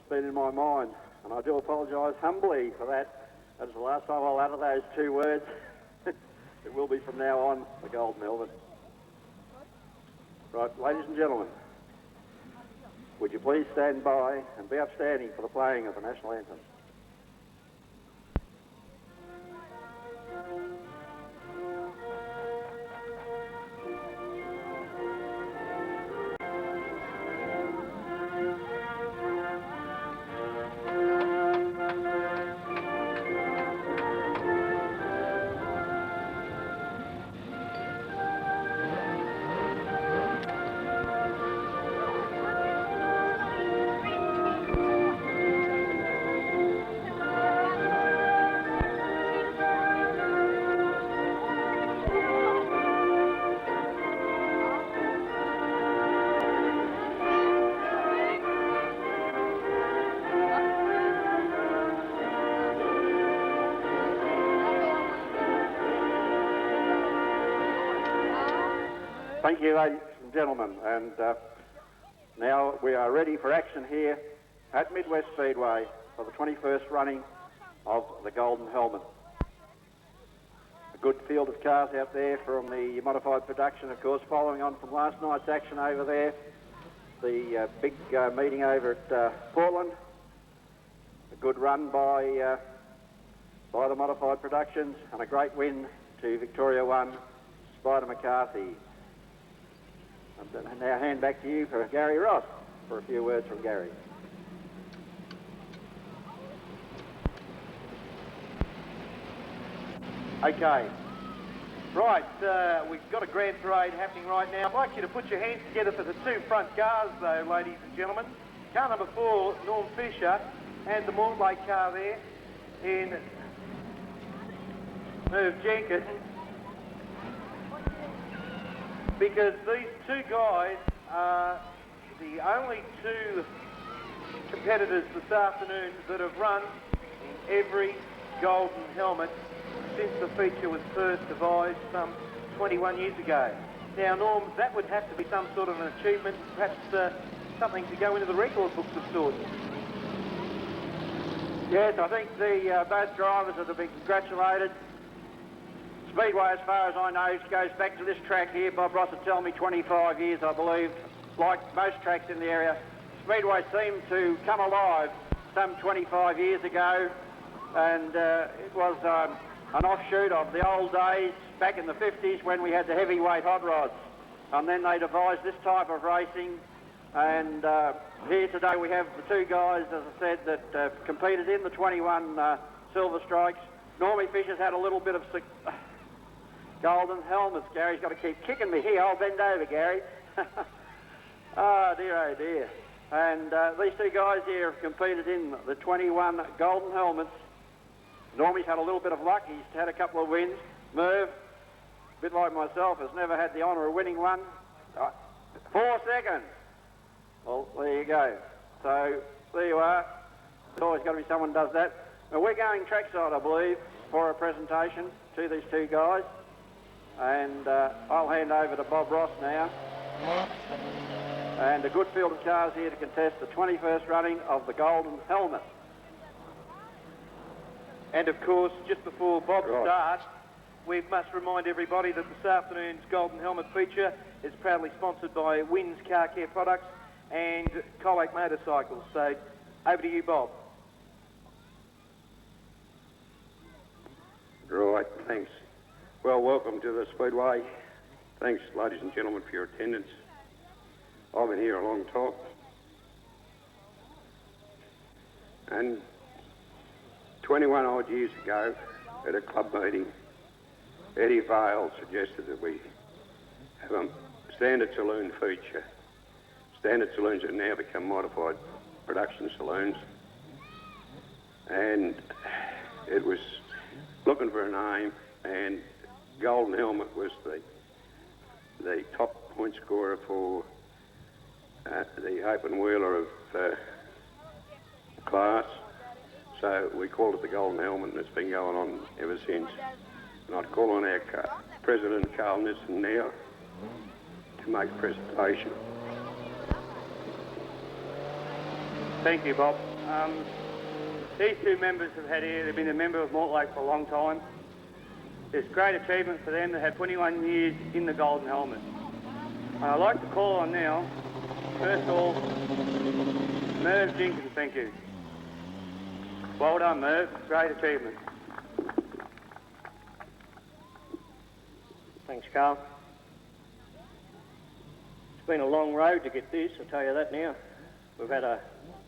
been in my mind, and I do apologise humbly for that. That is the last time I'll utter those two words. It will be from now on, the Golden Helmet. Right, ladies and gentlemen, would you please stand by and be upstanding for the playing of the National Anthem. Thank you, ladies and gentlemen, and now we are ready for action here at Midwest Speedway for the 21st running of the Golden Helmet. A good field of cars out there from the modified production, of course, following on from last night's action over there, the big meeting over at Portland. A good run by the modified productions, and a great win to Victoria 1, Spider McCarthy. And now hand back to you for Gary Ross for a few words from Gary. Okay. Right, we've got a grand parade happening right now. I'd like you to put your hands together for the two front cars, though, ladies and gentlemen. Car number 4, Norm Fisher, and the Mortlake car there in Merv Jenkins. Because these two guys are the only two competitors this afternoon that have run in every Golden Helmet since the feature was first devised some 21 years ago. Now, Norm, that would have to be some sort of an achievement, perhaps something to go into the record books of sorts. Yes, I think the both drivers are to be congratulated. Speedway, as far as I know, goes back to this track here. Bob Ross would tell me 25 years, I believe. Like most tracks in the area, Speedway seemed to come alive some 25 years ago, and it was an offshoot of the old days back in the 50s when we had the heavyweight hot rods. And then they devised this type of racing, and here today we have the two guys, as I said, that competed in the 21 Silver Strikes. Normie Fisher's had a little bit of Golden Helmets. Gary's got to keep kicking me here. I'll bend over, Gary. Oh dear. And these two guys here have competed in the 21 Golden Helmets. Normie's had a little bit of luck. He's had a couple of wins. Merv, a bit like myself, has never had the honour of winning one. 4 seconds. Well, there you go. So there you are. There's always got to be someone who does that. Now, we're going trackside, I believe, for a presentation to these two guys. And I'll hand over to Bob Ross now. And a good field of cars here to contest the 21st running of the Golden Helmet. And of course, just before Bob starts, we must remind everybody that this afternoon's Golden Helmet feature is proudly sponsored by Wynn's Car Care Products and Colac Motorcycles. So over to you, Bob. Right, thanks. Well, welcome to the Speedway. Thanks, ladies and gentlemen, for your attendance. I've been here a long time. And 21 odd years ago, at a club meeting, Eddie Vale suggested that we have a standard saloon feature. Standard saloons have now become modified production saloons. And it was looking for a name, and Golden Helmet was the top point scorer for the open wheeler of class. So we called it the Golden Helmet, and it's been going on ever since. And I'd call on our President, Carl Nissen, now to make a presentation. Thank you, Bob. These two members have had here, they've been a member of Mortlake for a long time. It's a great achievement for them to have 21 years in the Golden Helmet. And I'd like to call on now, first of all, Merv Jenkins, thank you. Well done, Merv, great achievement. Thanks, Carl. It's been a long road to get this, I'll tell you that now. We've had a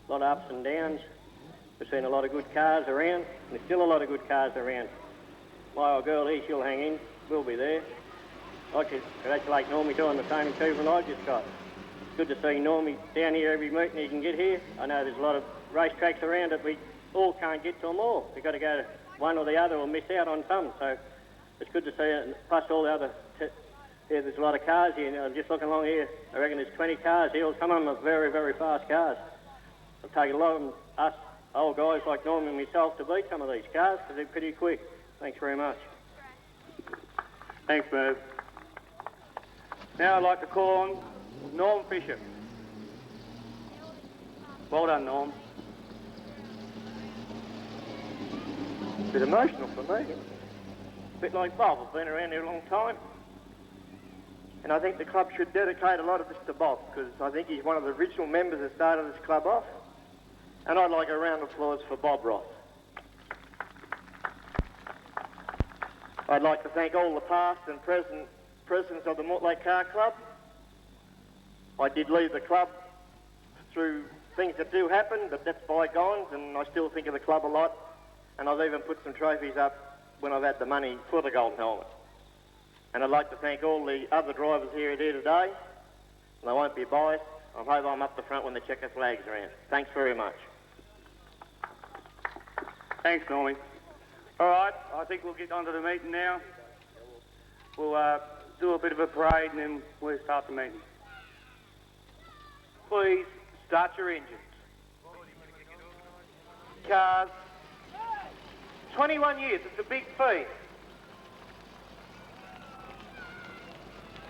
lot of ups and downs. We've seen a lot of good cars around, and there's still a lot of good cars around. My old girl here, she'll hang in, we'll be there. I'd like to congratulate Normie doing the same achievement I just got. It's good to see Normie down here every meeting he can get here. I know there's a lot of racetracks around that we all can't get to them all. We've got to go to one or the other or miss out on some, so it's good to see it, plus all the other... there's a lot of cars here. I'm just looking along here. I reckon there's 20 cars here. Some of them are very, very fast cars. It'll take a lot of us old guys like Norm and myself to beat some of these cars because they're pretty quick. Thanks very much. Thanks, Merv. Now I'd like to call on Norm Fisher. Well done, Norm. A bit emotional for me. A bit like Bob. I've been around here a long time. And I think the club should dedicate a lot of this to Bob, because I think he's one of the original members that started this club off. And I'd like a round of applause for Bob Ross. I'd like to thank all the past and present presidents of the Mortlake Car Club. I did leave the club through things that do happen, but that's bygones, and I still think of the club a lot. And I've even put some trophies up when I've had the money for the Golden Helmet. And I'd like to thank all the other drivers here today. And I won't be biased. I hope I'm up the front when the checker flag's around. Thanks very much. Thanks, Normie. All right, I think we'll get on to the meeting now. We'll do a bit of a parade and then we'll start the meeting. Please start your engines. Cars. 21 years, it's a big feat.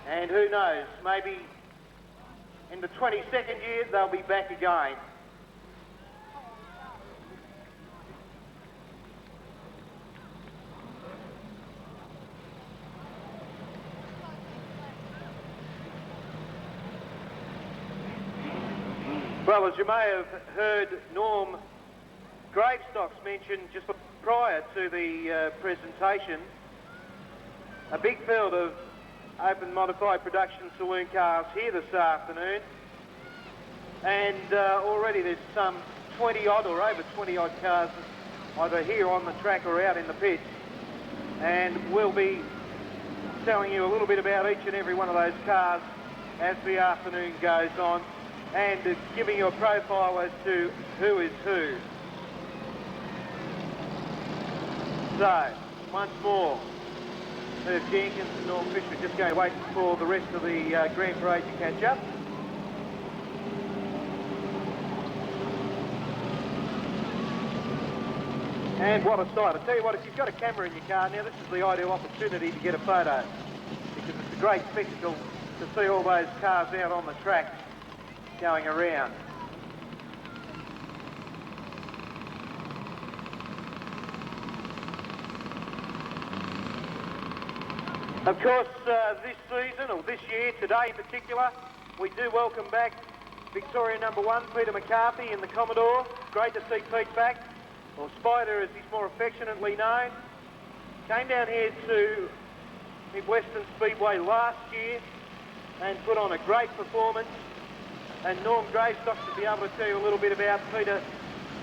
And who knows, maybe in the 22nd year they'll be back again. Well, as you may have heard Norm Gravestock's mention just prior to the presentation, a big field of open modified production saloon cars here this afternoon, and already there's some 20 odd or over 20 odd cars either here on the track or out in the pits, and we'll be telling you a little bit about each and every one of those cars as the afternoon goes on, and giving you a profile as to who is who. So, once more, Merv Jenkins and Norm Fisher just going to wait for the rest of the Grand Parade to catch up. And what a sight. I tell you what, if you've got a camera in your car now, this is the ideal opportunity to get a photo, because it's a great spectacle to see all those cars out on the track going around. Of course, this season, or this year, today in particular, we do welcome back Victoria #1, Peter McCarthy in the Commodore. Great to see Pete back, or Spider as he's more affectionately known. Came down here to Western Speedway last year and put on a great performance. And Norm Gravestock to be able to tell you a little bit about Peter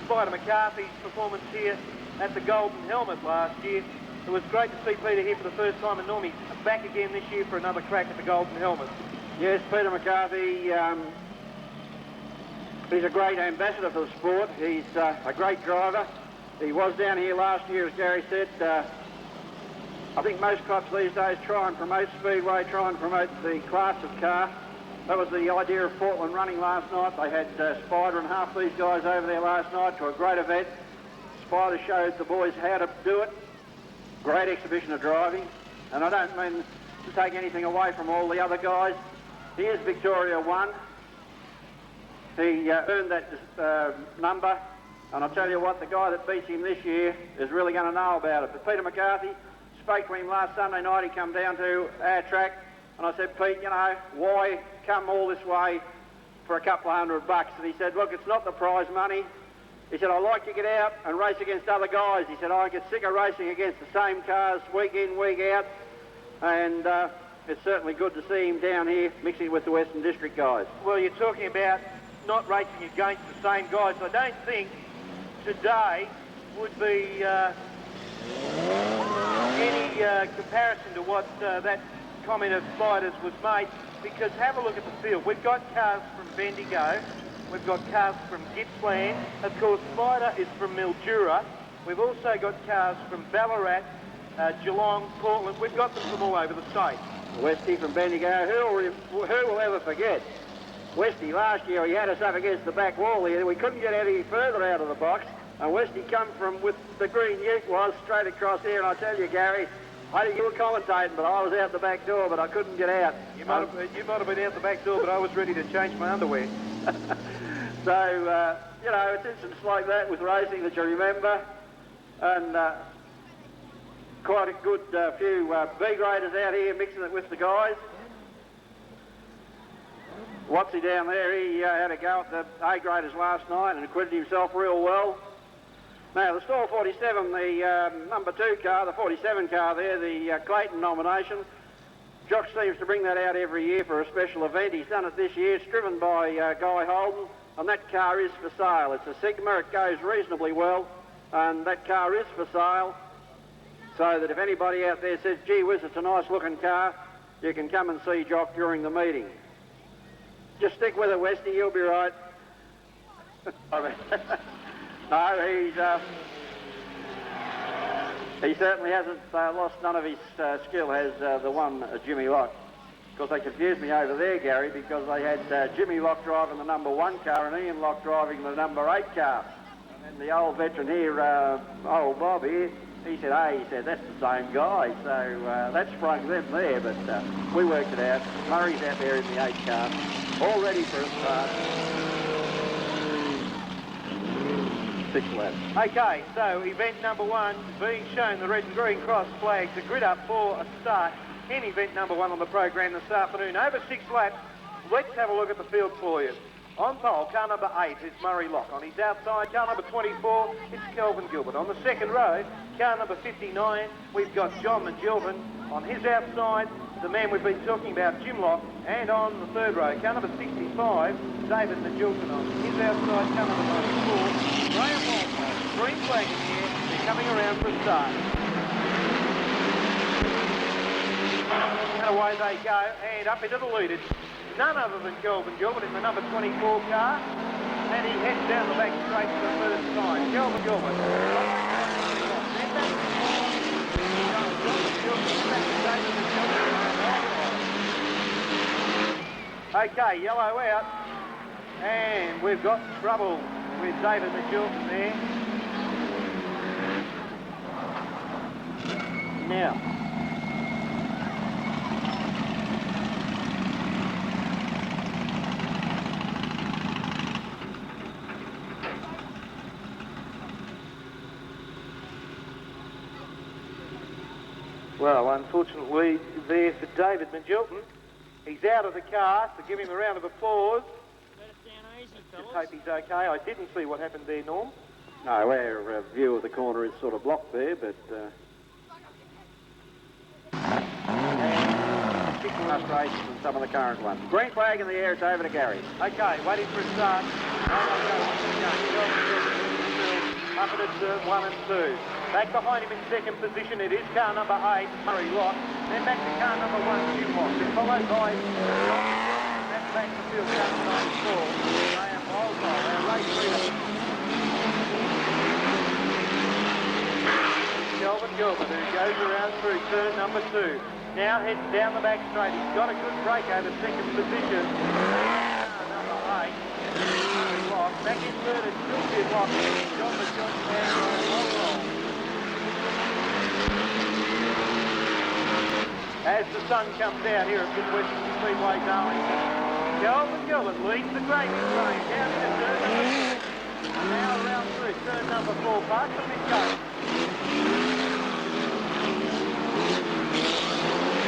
Spider McCarthy's performance here at the Golden Helmet last year. It was great to see Peter here for the first time, and Normie's back again this year for another crack at the Golden Helmet. Yes, Peter McCarthy, he's a great ambassador for the sport. He's a great driver. He was down here last year, as Gary said. I think most clubs these days try and promote Speedway, try and promote the class of car. That was the idea of Portland running last night. They had Spider and half these guys over there last night to a great event. Spider showed the boys how to do it. Great exhibition of driving. And I don't mean to take anything away from all the other guys. Here's Victoria 1. he earned that number. And I'll tell you what, the guy that beats him this year is really going to know about it. But Peter McCarthy, spoke to him last Sunday night. He come down to our track, and I said, Pete, you know, why come all this way for a couple of $100? And he said, look, it's not the prize money. He said, I like to get out and race against other guys. He said, I get sick of racing against the same cars week in, week out, and it's certainly good to see him down here mixing with the Western District guys. Well, you're talking about not racing against the same guys. I don't think today would be any comparison to what that comment of Spider's was made, because have a look at the field. We've got cars from Bendigo, we've got cars from Gippsland, of course Spider is from Mildura, we've also got cars from Ballarat, Geelong, Portland, we've got them from all over the state. Westy from Bendigo, who will ever forget? Westy last year, he had us up against the back wall here. We couldn't get any further out of the box. And Westy come from, with the green ute was, straight across here. And I tell you, Gary, I think you were commentating, but I was out the back door, but I couldn't get out. You might have been out the back door, but I was ready to change my underwear. So, you know, it's incidents like that with racing that you remember. And quite a good few B-graders out here mixing it with the guys. Watsy down there, he had a go at the A-graders last night and acquitted himself real well. Now, the Stall 47, the number 2 car, the 47 car there, the Clayton nomination, Jock seems to bring that out every year for a special event. He's done it this year. It's driven by Guy Holden, and that car is for sale. It's a Sigma. It goes reasonably well, and that car is for sale, so that if anybody out there says, gee whiz, it's a nice-looking car, you can come and see Jock during the meeting. Just stick with it, Westy, you'll be right. No, he certainly hasn't lost none of his skill, has the one Jimmy Locke. Of course, they confused me over there, Gary, because they had Jimmy Locke driving the number 1 car and Ian Locke driving the number 8 car. And the old veteran here, old Bob here, he said, hey, he said, that's the same guy. So that sprung them there, but we worked it out. Murray's out there in the 8 car, all ready for a start. 6 laps. Okay, so event number 1 being shown, the red and green cross flags, the grid up for a start in event number 1 on the program this afternoon. Over 6 laps, let's have a look at the field for you. On pole, car number 8 is Murray Locke. On his outside, car number 24 is Kelvin Gilbert. On the second row, car number 59, we've got John McGilvin. On his outside, the man we've been talking about, Jim Locke. And on the third row, car number 65, David McGilvin. On his outside, car number 94, Graham Walpole. Green flag in the air, they're coming around for a start. And away they go, and up into the leaders. None other than Kelvin Gilbert in the number 24 car, and he heads down the back straight for the first time. Kelvin Gilbert. Okay, yellow out, and we've got trouble with David McGilvin there. Now. Well, unfortunately, there for David McGilvin. He's out of the car, so give him a round of applause. Let it down easy, Just fellas. hope he's okay. I didn't see what happened there, Norm. No, our view of the corner is sort of blocked there, but frustration from some of the current ones. Green flag in the air, it's over to Gary. Okay, waiting for a start. Up at turn 1 and 2. Back behind him in second position, it is car number 8, Murray Locke. Then back to car number 1, Jim Locke. Then followed by that's back to field car number 94. Graham Walpole, our race leader. Kelvin Gilbert, who goes around through turn number 2. Now heads down the back straight. He's got a good break over second position. Number 8. Murray Locke. Back in third, it's still Jim Locke. John McGilvin and Graham Walpole. As the sun comes out here at Western Speedway, Darlington, Kelvin Gilbert leads the gravy train down into turn number 4. Now around through turn number 4, past the mid-gate.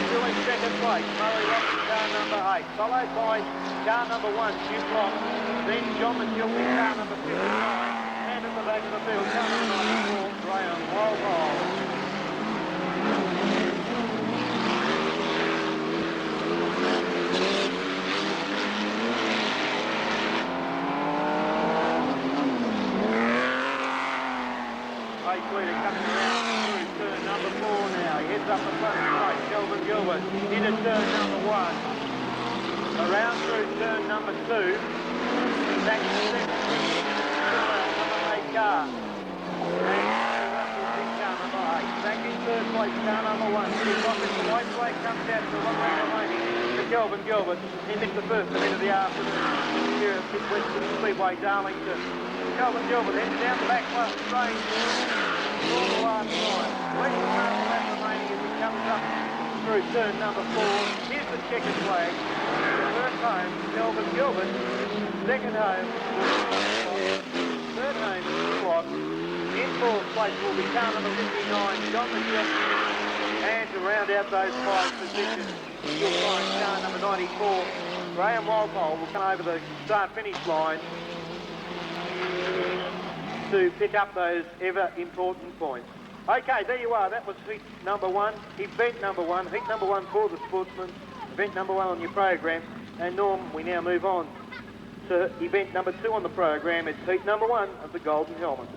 Still in second place, Murray Rocky, car number 8, followed by car number 1, Jim Long. Then John McGilvey, car number 59, and at the back of the field, car number 94, Graham Walpole. Leader coming around through turn number 4 now. He heads up the front straight. Kelvin Gilbert into turn number 1. Around through turn number 2. Back to the second number 8 car. And car number 8. Back in third place, car number 1. He's off into the white flag, comes down to the one way remaining. To Kelvin Gilbert. He missed the first minute of the afternoon here at Western Speedway, Darlington. Kelvin Gilbert heading down the back straight. For the last line. Less than half a lap remaining as he comes up through turn number 4. Here's the checkered flag. The first home, Kelvin Gilbert. Second home, third home, Squad. In fourth place will be car number 59, John McGilvey. And to round out those 5 positions, you'll find car number 94, Graham Walpole, will come over the start-finish line to pick up those ever-important points. Okay, there you are. That was heat number 1, event number 1, heat number 1 for the sportsmen, event number 1 on your program. And Norm, we now move on to event number 2 on the program. It's heat number 1 of the Golden Helmet.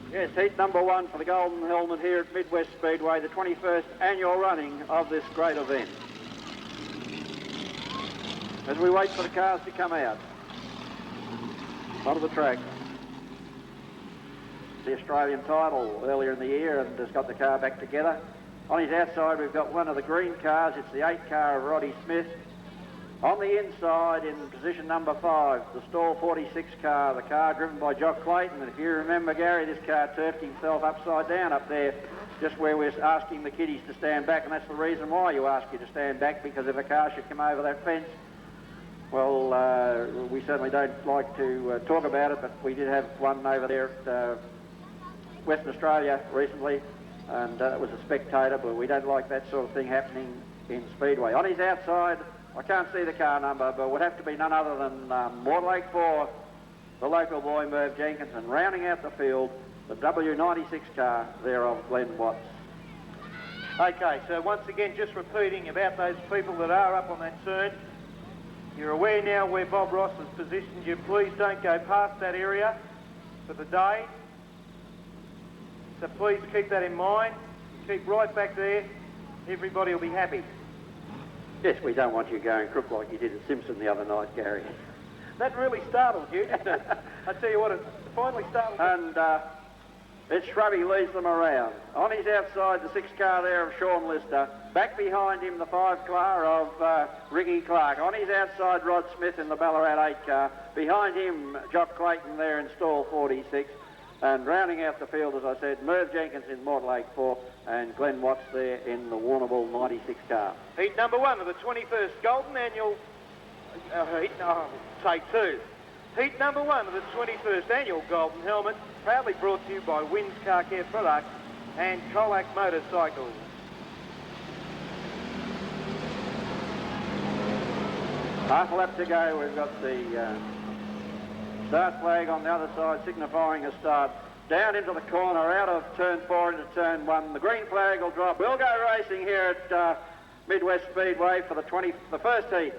Yes, heat number 1 for the Golden Helmet here at Midwest Speedway, the 21st annual running of this great event. As we wait for the cars to come out onto the track. The Australian title earlier in the year and has got the car back together. On his outside we've got one of the green cars. It's the 8 car of Roddy Smith. On the inside in position number 5, the stall 46 car, the car driven by Jock Clayton. And if you remember, Gary, this car turfed himself upside down up there just where we're asking the kiddies to stand back, and that's the reason why you ask you to stand back, because if a car should come over that fence, well, we certainly don't like to talk about it, but we did have one over there at Western Australia recently, and it was a spectator, but we don't like that sort of thing happening in Speedway. On his outside, I can't see the car number, but it would have to be none other than Mortlake 4, the local boy Merv Jenkins, and rounding out the field, the W96 car there of Glenn Watts. Okay, so once again, just repeating about those people that are up on that turn. You're aware now where Bob Ross has positioned you. Please don't go past that area for the day. So please keep that in mind. Keep right back there. Everybody will be happy. Yes, we don't want you going crook like you did at Simpson the other night, Gary. That really startled you, didn't it? I tell you what, it finally startled and it's Shrubby leads them around. On his outside, the 6 car there of Sean Lister. Back behind him, the 5 car of Ricky Clark. On his outside, Rod Smith in the Ballarat 8 car. Behind him, Jock Clayton there in stall 46. And rounding out the field, as I said, Merv Jenkins in Mortlake 4 and Glenn Watts there in the Warrnambool 96 car. Heat number 1 of the 21st Golden Annual... take 2. Heat number 1 of the 21st Annual Golden Helmet, proudly brought to you by Wynn's Car Care Products and Colac Motorcycles. Half a lap to go. We've got the start flag on the other side signifying a start. Down into the corner, out of turn 4 into turn 1. The green flag will drop. We'll go racing here at Midwest Speedway for the first heat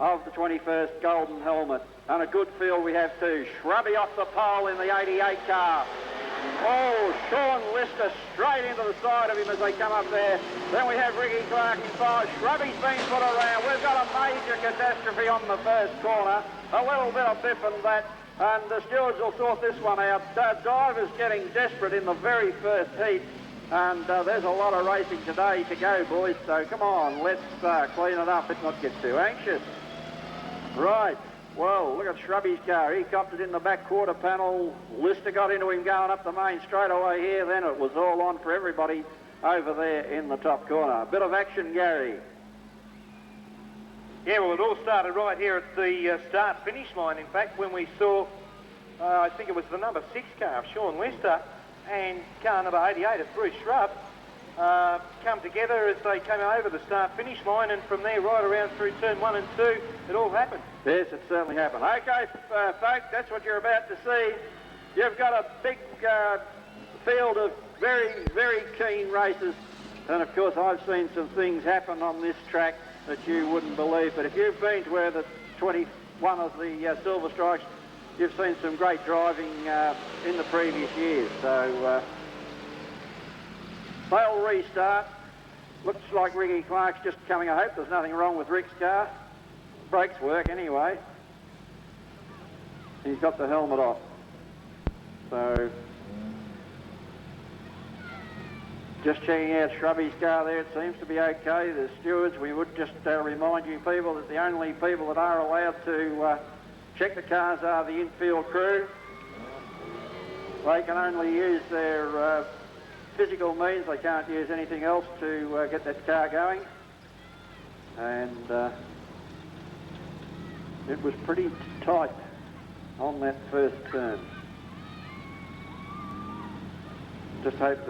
of the 21st Golden Helmet. And a good field we have too. Shrubby off the pole in the 88 car. Oh, Sean Lister straight into the side of him as they come up there. Then we have Ricky Clark in 5. Shrubby's been put around. We've got a major catastrophe on the first corner. A little bit of biff and that. And the stewards will sort this one out. Diver's getting desperate in the very first heat. And there's a lot of racing today to go, boys. So come on, let's clean it up. Let's not get too anxious. Right. Well, look at Shrubby's car. He copped it in the back quarter panel. Lister got into him going up the main straightaway here. Then it was all on for everybody over there in the top corner. A bit of action, Gary. Yeah, well, it all started right here at the start-finish line, in fact, when we saw, I think it was the number 6 car of Sean Lester and car number 88 of Bruce Shrub come together as they came over the start-finish line, and from there right around through turn 1 and 2, it all happened. Yes, it certainly happened. Okay, folks, that's what you're about to see. You've got a big field of very, very keen racers, and of course I've seen some things happen on this track that you wouldn't believe, but if you've been to where the 21 of the Silver Strikes, you've seen some great driving in the previous years. So they'll restart. Looks like Ricky Clark's just coming. I hope there's nothing wrong with Rick's car. Brakes work anyway. He's got the helmet off. So just checking out Shrubby's car there, it seems to be okay. The stewards, we would just remind you people that the only people that are allowed to check the cars are the infield crew. They can only use their physical means. They can't use anything else to get that car going. And it was pretty tight on that first turn. Just hope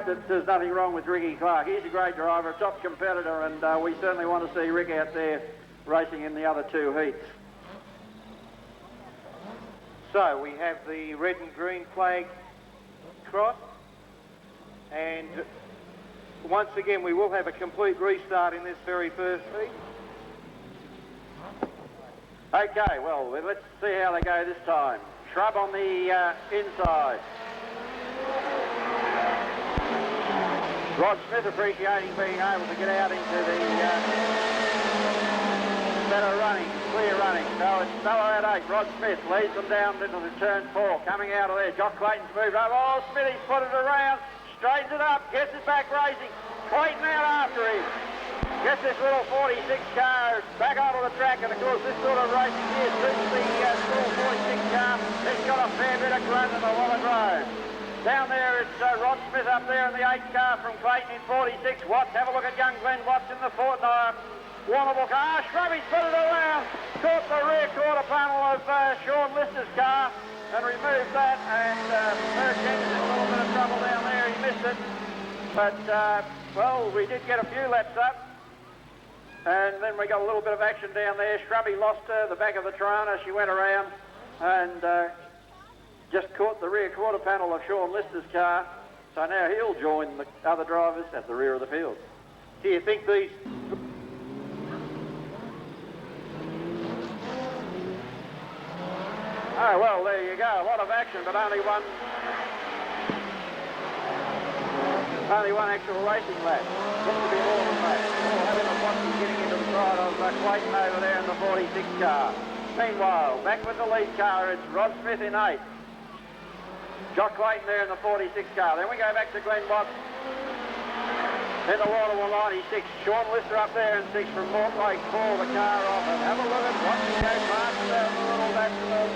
that there's nothing wrong with Ricky Clark. He's a great driver, a top competitor, and we certainly want to see Rick out there racing in the other 2 heats. So we have the red and green flag cross, and once again we will have a complete restart in this very first heat. Okay, well, let's see how they go this time. Shrub on the inside. Rod Smith appreciating being able to get out into the better running, clear running. So it's fellow at 8. Rod Smith leads them down into the turn 4. Coming out of there, Jock Clayton's moved up. Oh, Smithy's put it around, straightens it up, gets it back racing. Clayton out after him. Gets this little 46 car back onto the track, and of course this sort of racing here suits the little 46 car. It's got a fair bit of grunt and a lot of grove. Down there, it's Rod Smith up there in the 8 car from Clayton in 46. Watts, have a look at young Glenn Watts in the Warrnambool car. Shrubby's put it around, caught the rear quarter panel of Sean Lister's car and removed that, and Merck Jenkins in a little bit of trouble down there. He missed it, but, well, we did get a few laps up, and then we got a little bit of action down there. Shrubby lost the back of the Tirana. She went around and just caught the rear quarter panel of Sean Lister's car, so now he'll join the other drivers at the rear of the field. Do you think these... Oh, well, there you go. A lot of action, but only one actual racing lap. Looks to be more than that. We'll have him watching getting into the side of Clayton over there in the 46 car. Meanwhile, back with the lead car, it's Rod Smith in 8. Jock Clayton there in the 46 car. Then we go back to Glenn Watts in the Warrnambool 96. Sean Lister up there in 6 from Mortlake 4, the car off. And have a look at Watts go past the little back of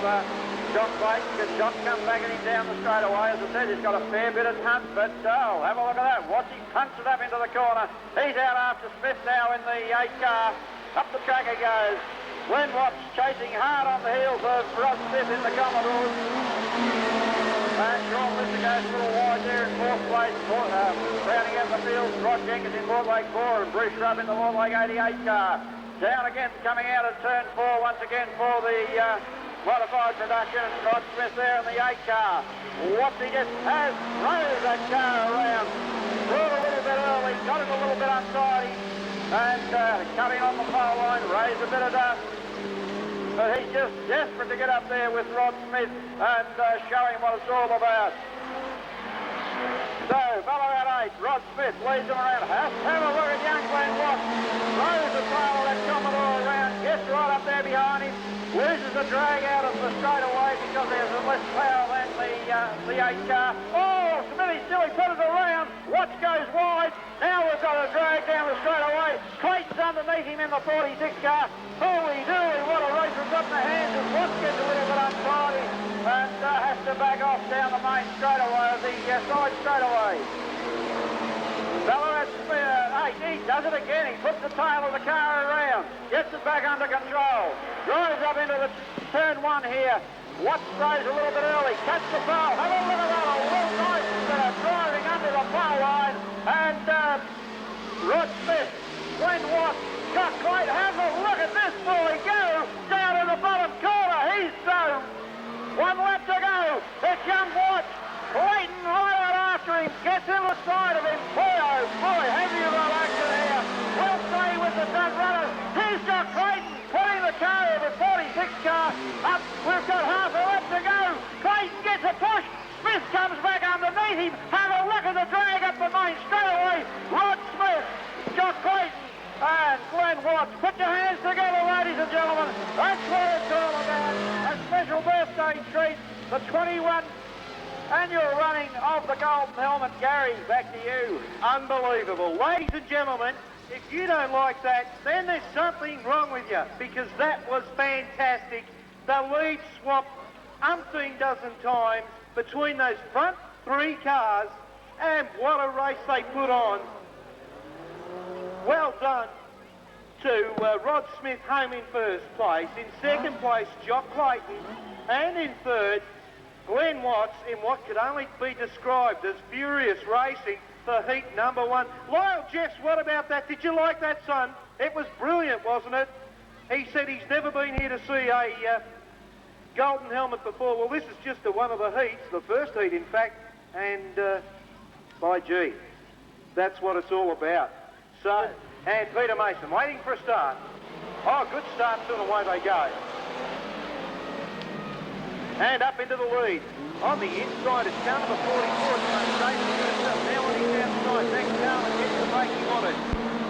Jock Clayton. Can Jock come backing him down the straightaway? As I said, he's got a fair bit of hunt, but have a look at that. Watts, he punts it up into the corner. He's out after Smith now in the 8 car. Up the track he goes. Glenn Watts chasing hard on the heels of Rod Smith in the Commodores. And Sean Lister goes a little wide there in 4th place, rounding out the field. Rod Jenkins in Mortlake 4 and Bruce Shrub in the Mortlake 88 car. Down again, coming out of turn 4 once again for the modified production. Rod Smith there in the 8 car. Watsy just has rode that car around. Brought a little bit early, got it a little bit untidy, and coming on the pole line, raised a bit of dust. But he's just desperate to get up there with Rod Smith and show him what it's all about. So, fellow at 8, Rod Smith leads him around. Have a look at young Glenn Watts. Throws the tail of that Commodore around, gets right up there behind him, loses the drag out of the straightaway because there's less power than the 8 car. Oh, Smithy still, he put it around. Watts goes wide. Now we've got a drag down the straightaway. Clayton's underneath him in the 46 car. Holy dooly, what a race we've got in the hands as Watts gets a little bit untidy and has to back off down the main straightaway of the side straightaway. Ballarat he does it again. He puts the tail of the car around, gets it back under control, drives up into the turn one here. Watts throws a little bit early, cuts the pole. Have a look at that, a well nice driving under the pole line. And Rod Smith, Glenn Watts, Chuck Clayton, have a look at this boy go down in the bottom corner. He's 1 lap to go. Here comes Watts. Clayton right out after him, gets in the side of him. Oh boy, have you got action here. We'll stay with the front runners. Here's got Clayton putting the car of the 46 car up. We've got half a lap to go. Clayton gets a push. Smith comes back underneath him. Have a look at the drag up the main straightaway. Rod Smith, Jock Clayton, and Glenn Watts. Put your hands together, ladies and gentlemen. That's what it's all about. A special birthday treat. The 21 annual running of the Golden Helmet. Gary, back to you. Unbelievable. Ladies and gentlemen, if you don't like that, then there's something wrong with you, because that was fantastic. The lead swapped umpteen dozen times between those front 3 cars, and what a race they put on. Well done to Rod Smith, home in first place. In second place, Jock Clayton, and in third, Glenn Watts, in what could only be described as furious racing for heat number 1. Lyle Jeffs, what about that? Did you like that, son? It was brilliant, wasn't it? He said he's never been here to see a Golden Helmet before. Well, this is just one of the heats, the first heat, in fact, and by gee, that's what it's all about. So, and Peter Mason waiting for a start. Oh, good start, and away they go. And up into the lead. On the inside, it's down number 44. It's now on his outside. Next, Carlin gets the break he wanted.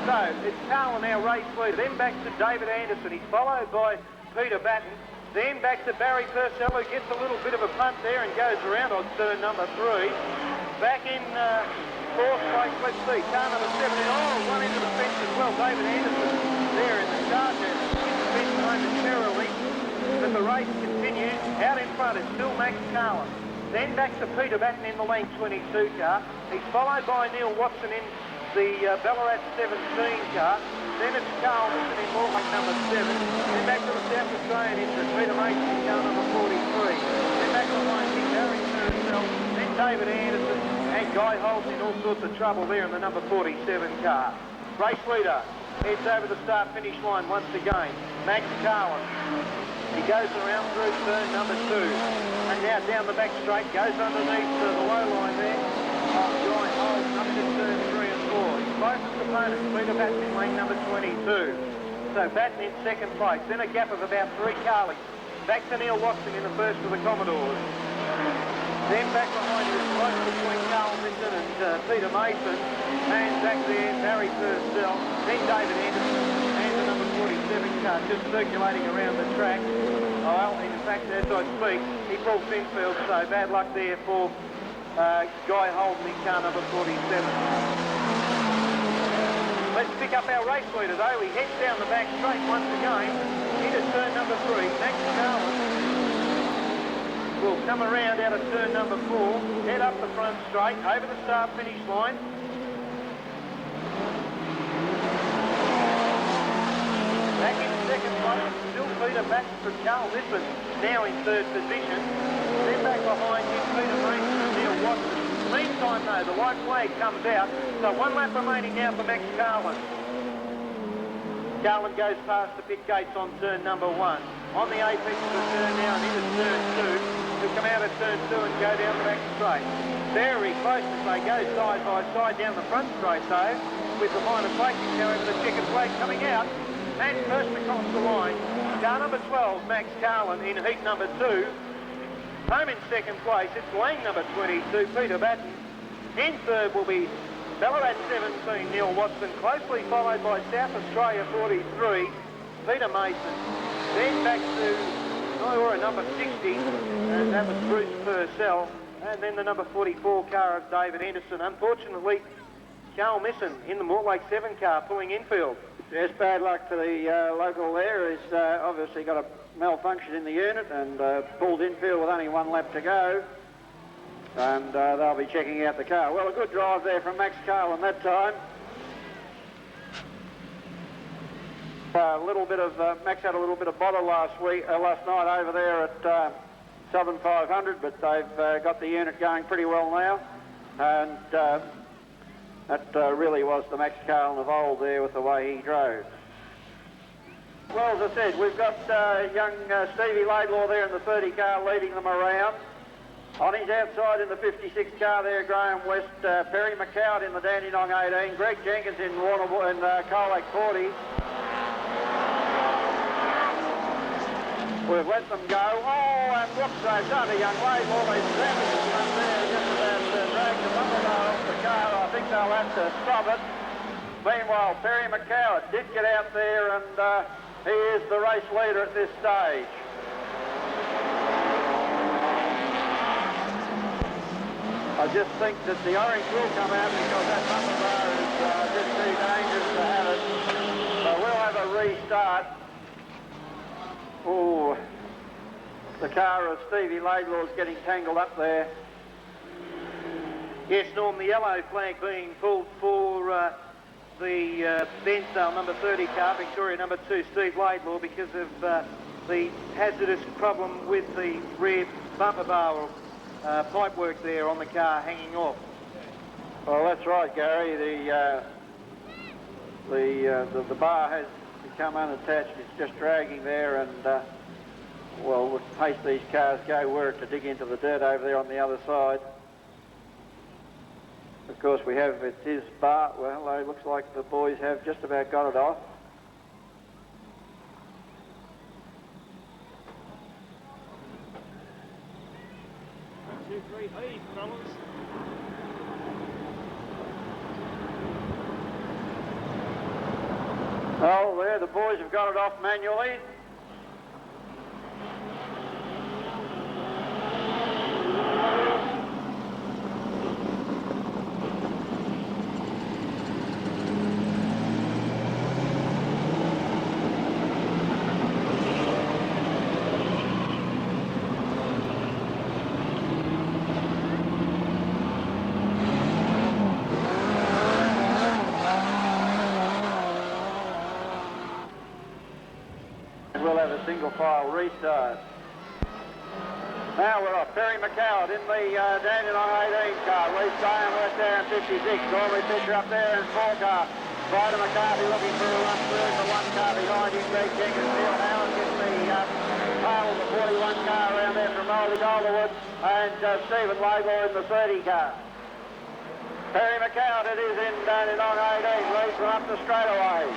So, it's Carlin now race leader. Then back to David Anderson. He's followed by Peter Batten. Then back to Barry Purcell, who gets a little bit of a punt there and goes around on turn number 3. Back in fourth place, let's see, car number 17. Oh, one into the fence as well. David Anderson there in the Charger. In the fence momentarily. But the race continues. Out in front is still Max Carlin. Then back to Peter Batten in the lane 22 car. He's followed by Neil Watson in the Ballarat 17 car. Then it's Carl Wilson in lane number 7. Then back to the South Australian entrant, Peter Mason in car number 43. Then back behind him, Barry Purcell. Then David Anderson and Guy Holmes in all sorts of trouble there in the number 47 car. Race leader heads over the start-finish line once again. Max Carlin. He goes around through turn number 2. And now down the back straight, goes underneath the low line there. Guy Holmes up to turn 3 and 4. His closest opponent, Peter Batten in lane number 22. So Batten in second place. Then a gap of about 3 car lengths. Back to Neil Watson in the first of the Commodores. Then back behind him, close between Carl Minton and Peter Mason. And back there, Barry Purcell. Then David Anderson and the number 47 car just circulating around the track. Well, in fact, as I speak, he pulls Finfield, so bad luck there for Guy Holden in car number 47. Let's pick up our race leader though. He heads down the back straight once again into turn number 3. Max Carlin will come around out of turn number 4, head up the front straight, over the start-finish line. Back in second place, still Peter Batten from Carl Lippert, now in third position. Then back behind him, Peter Mason and Neil Watson. Meantime, though, the white flag comes out, so 1 lap remaining now for Max Carlin. Carlin goes past the pit gates on turn number 1. On the apex of the turn now and into turn 2. He'll come out of turn 2 and go down the back straight. Very close as they go side by side down the front straight, though, with the minor plating, however, the checkered flag coming out. And first across the line, car number 12, Max Carlin in heat number 2. Home in second place, it's lane number 22, Peter Batten. In third will be Ballarat 17, Neil Watson, closely followed by South Australia 43, Peter Mason. Then back to number 60, and that was Bruce Purcell. And then the number 44 car of David Henderson. Unfortunately, Carl Misson in the Mortlake 7 car pulling infield. Yes, bad luck for the local there. He's obviously got a malfunction in the unit and pulled infield with only 1 lap to go. And they'll be checking out the car. Well, a good drive there from Max Carlin that time. Max had a little bit of bother last night over there at Southern 500, but they've got the unit going pretty well now. And that really was the Max Carlin of old there with the way he drove. Well, as I said, we've got young Stevie Laidlaw there in the 30 car leading them around. On his outside in the 56 car there, Graham West, Perry McCowd in the Dandenong 18, Greg Jenkins in Colac 40. We've let them go. Oh, and whoops, they've done a young Laidlaw. They've damaged him up there just about dragged the bumper bar off the car. I think they'll have to stop it. Meanwhile, Perry McCowd did get out there and he is the race leader at this stage. I just think that the orange will come out because that bumper bar is just too dangerous to have it. So we'll have a restart. Oh, the car of Stevie Laidlaw is getting tangled up there. Yes, Norm, the yellow flag being pulled for the Bensdale number 30 car, Victoria number 2, Steve Laidlaw, because of the hazardous problem with the rear bumper bar or pipework there on the car hanging off. Well, that's right, Gary. The bar has become unattached. It's just dragging there, and well, with the pace these cars go, were it to dig into the dirt over there on the other side. Of course, we have it is bar. Well, it looks like the boys have just about got it off. Oh, there, the boys have got it off manually. Single file restart. Now we're off. Perry McCowd in the Dandenong 18 car. Lee Graham West there in 56. Normally Fisher up there in 4 car. Ryder McCarthy looking for a run through the 1 car behind him. Greg Jenkins, Neil Howard gets the tail of the 41 car around there from Oldie Golderwood. And Stephen Laidlaw in the 30 car. Perry McCowd, it is in Dandenong 18. Leads them up the straightaway.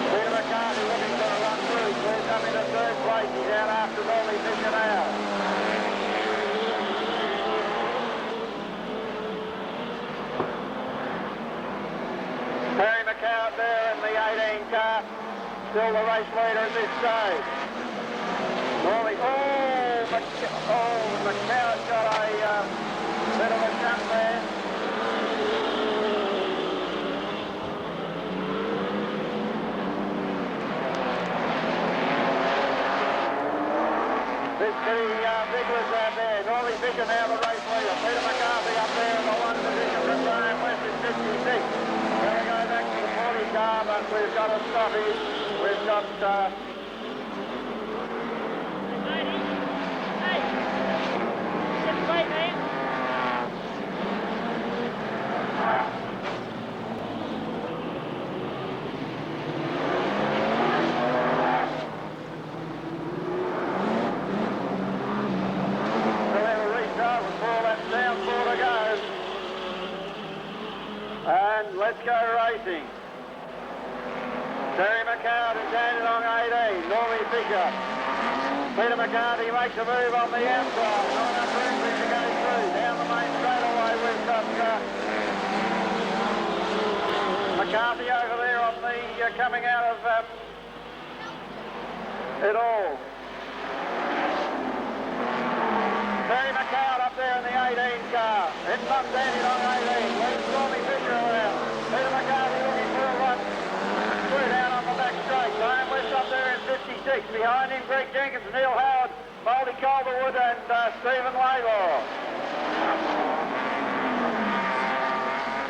Peter McCarthy looking for a run through. Clears up into 3rd place. He's out after Normally Fisher now. Perry McCowd there in the 18 car. Still the race leader at this stage. Normally, McCowd got a bit of a jump there. There's the Bigglers out there. Normally Fisher now the race leader. Peter McCarthy up there in the 1 position. From Graham West in 56. We're going to go back to the 40 car, but we've got a stoppage. We've got... Let's go racing. Terry McCowd in Dandenong 18. Normie Fisher. Peter McCarthy makes a move on the outside. Not enough room for him to go through. Down the main straightaway we've got McCarthy over there on the coming out of it all. In comes Dandy Long 18. Leads Stormy Fisher around. Peter McCarthy looking for a run. Through down on the back straight. Graham West up there in 56. Behind him, Greg Jenkins, Neil Howard, Baldy Calderwood and Stephen Laidlaw.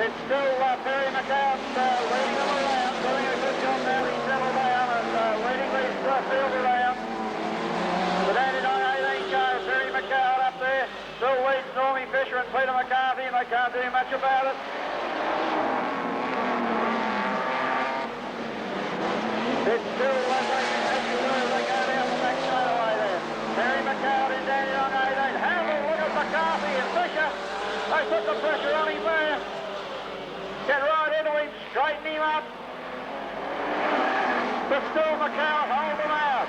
It's still Perry McCown leading them around, doing a good job now. He's settled down and leading this field around. The Dandy Long 18 goes. Perry McCown up there. Still leads Stormy Fisher and Peter McCarthy, and they can't do much about it. It's still as you know, they go down the back straightaway there. Perry McCown in Dandy Long 18. Have a look at McCarthy and Fisher. They put the pressure on him there. Get right into him, straighten him up. But still McCown hold him out.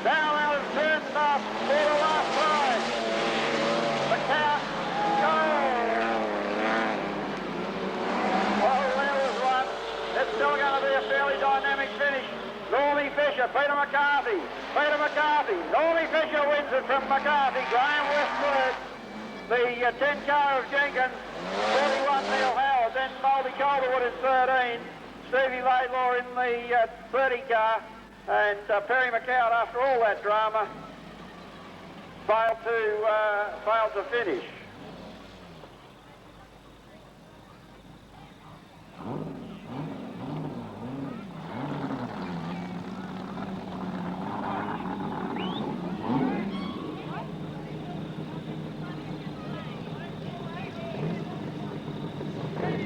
Down out of turn for the last time. McCown, go! Oh, there was one. It's still going to be a fairly dynamic finish. Normie Fisher, Peter McCarthy. Peter McCarthy. Normie Fisher wins it from McCarthy. Graham West third. The 10 car of Jenkins. 41 Neil Howard. Then Baldy Calderwood in 13. Stevie Laidlaw in the 30 car. And Perry McCown, after all that drama, failed to finish.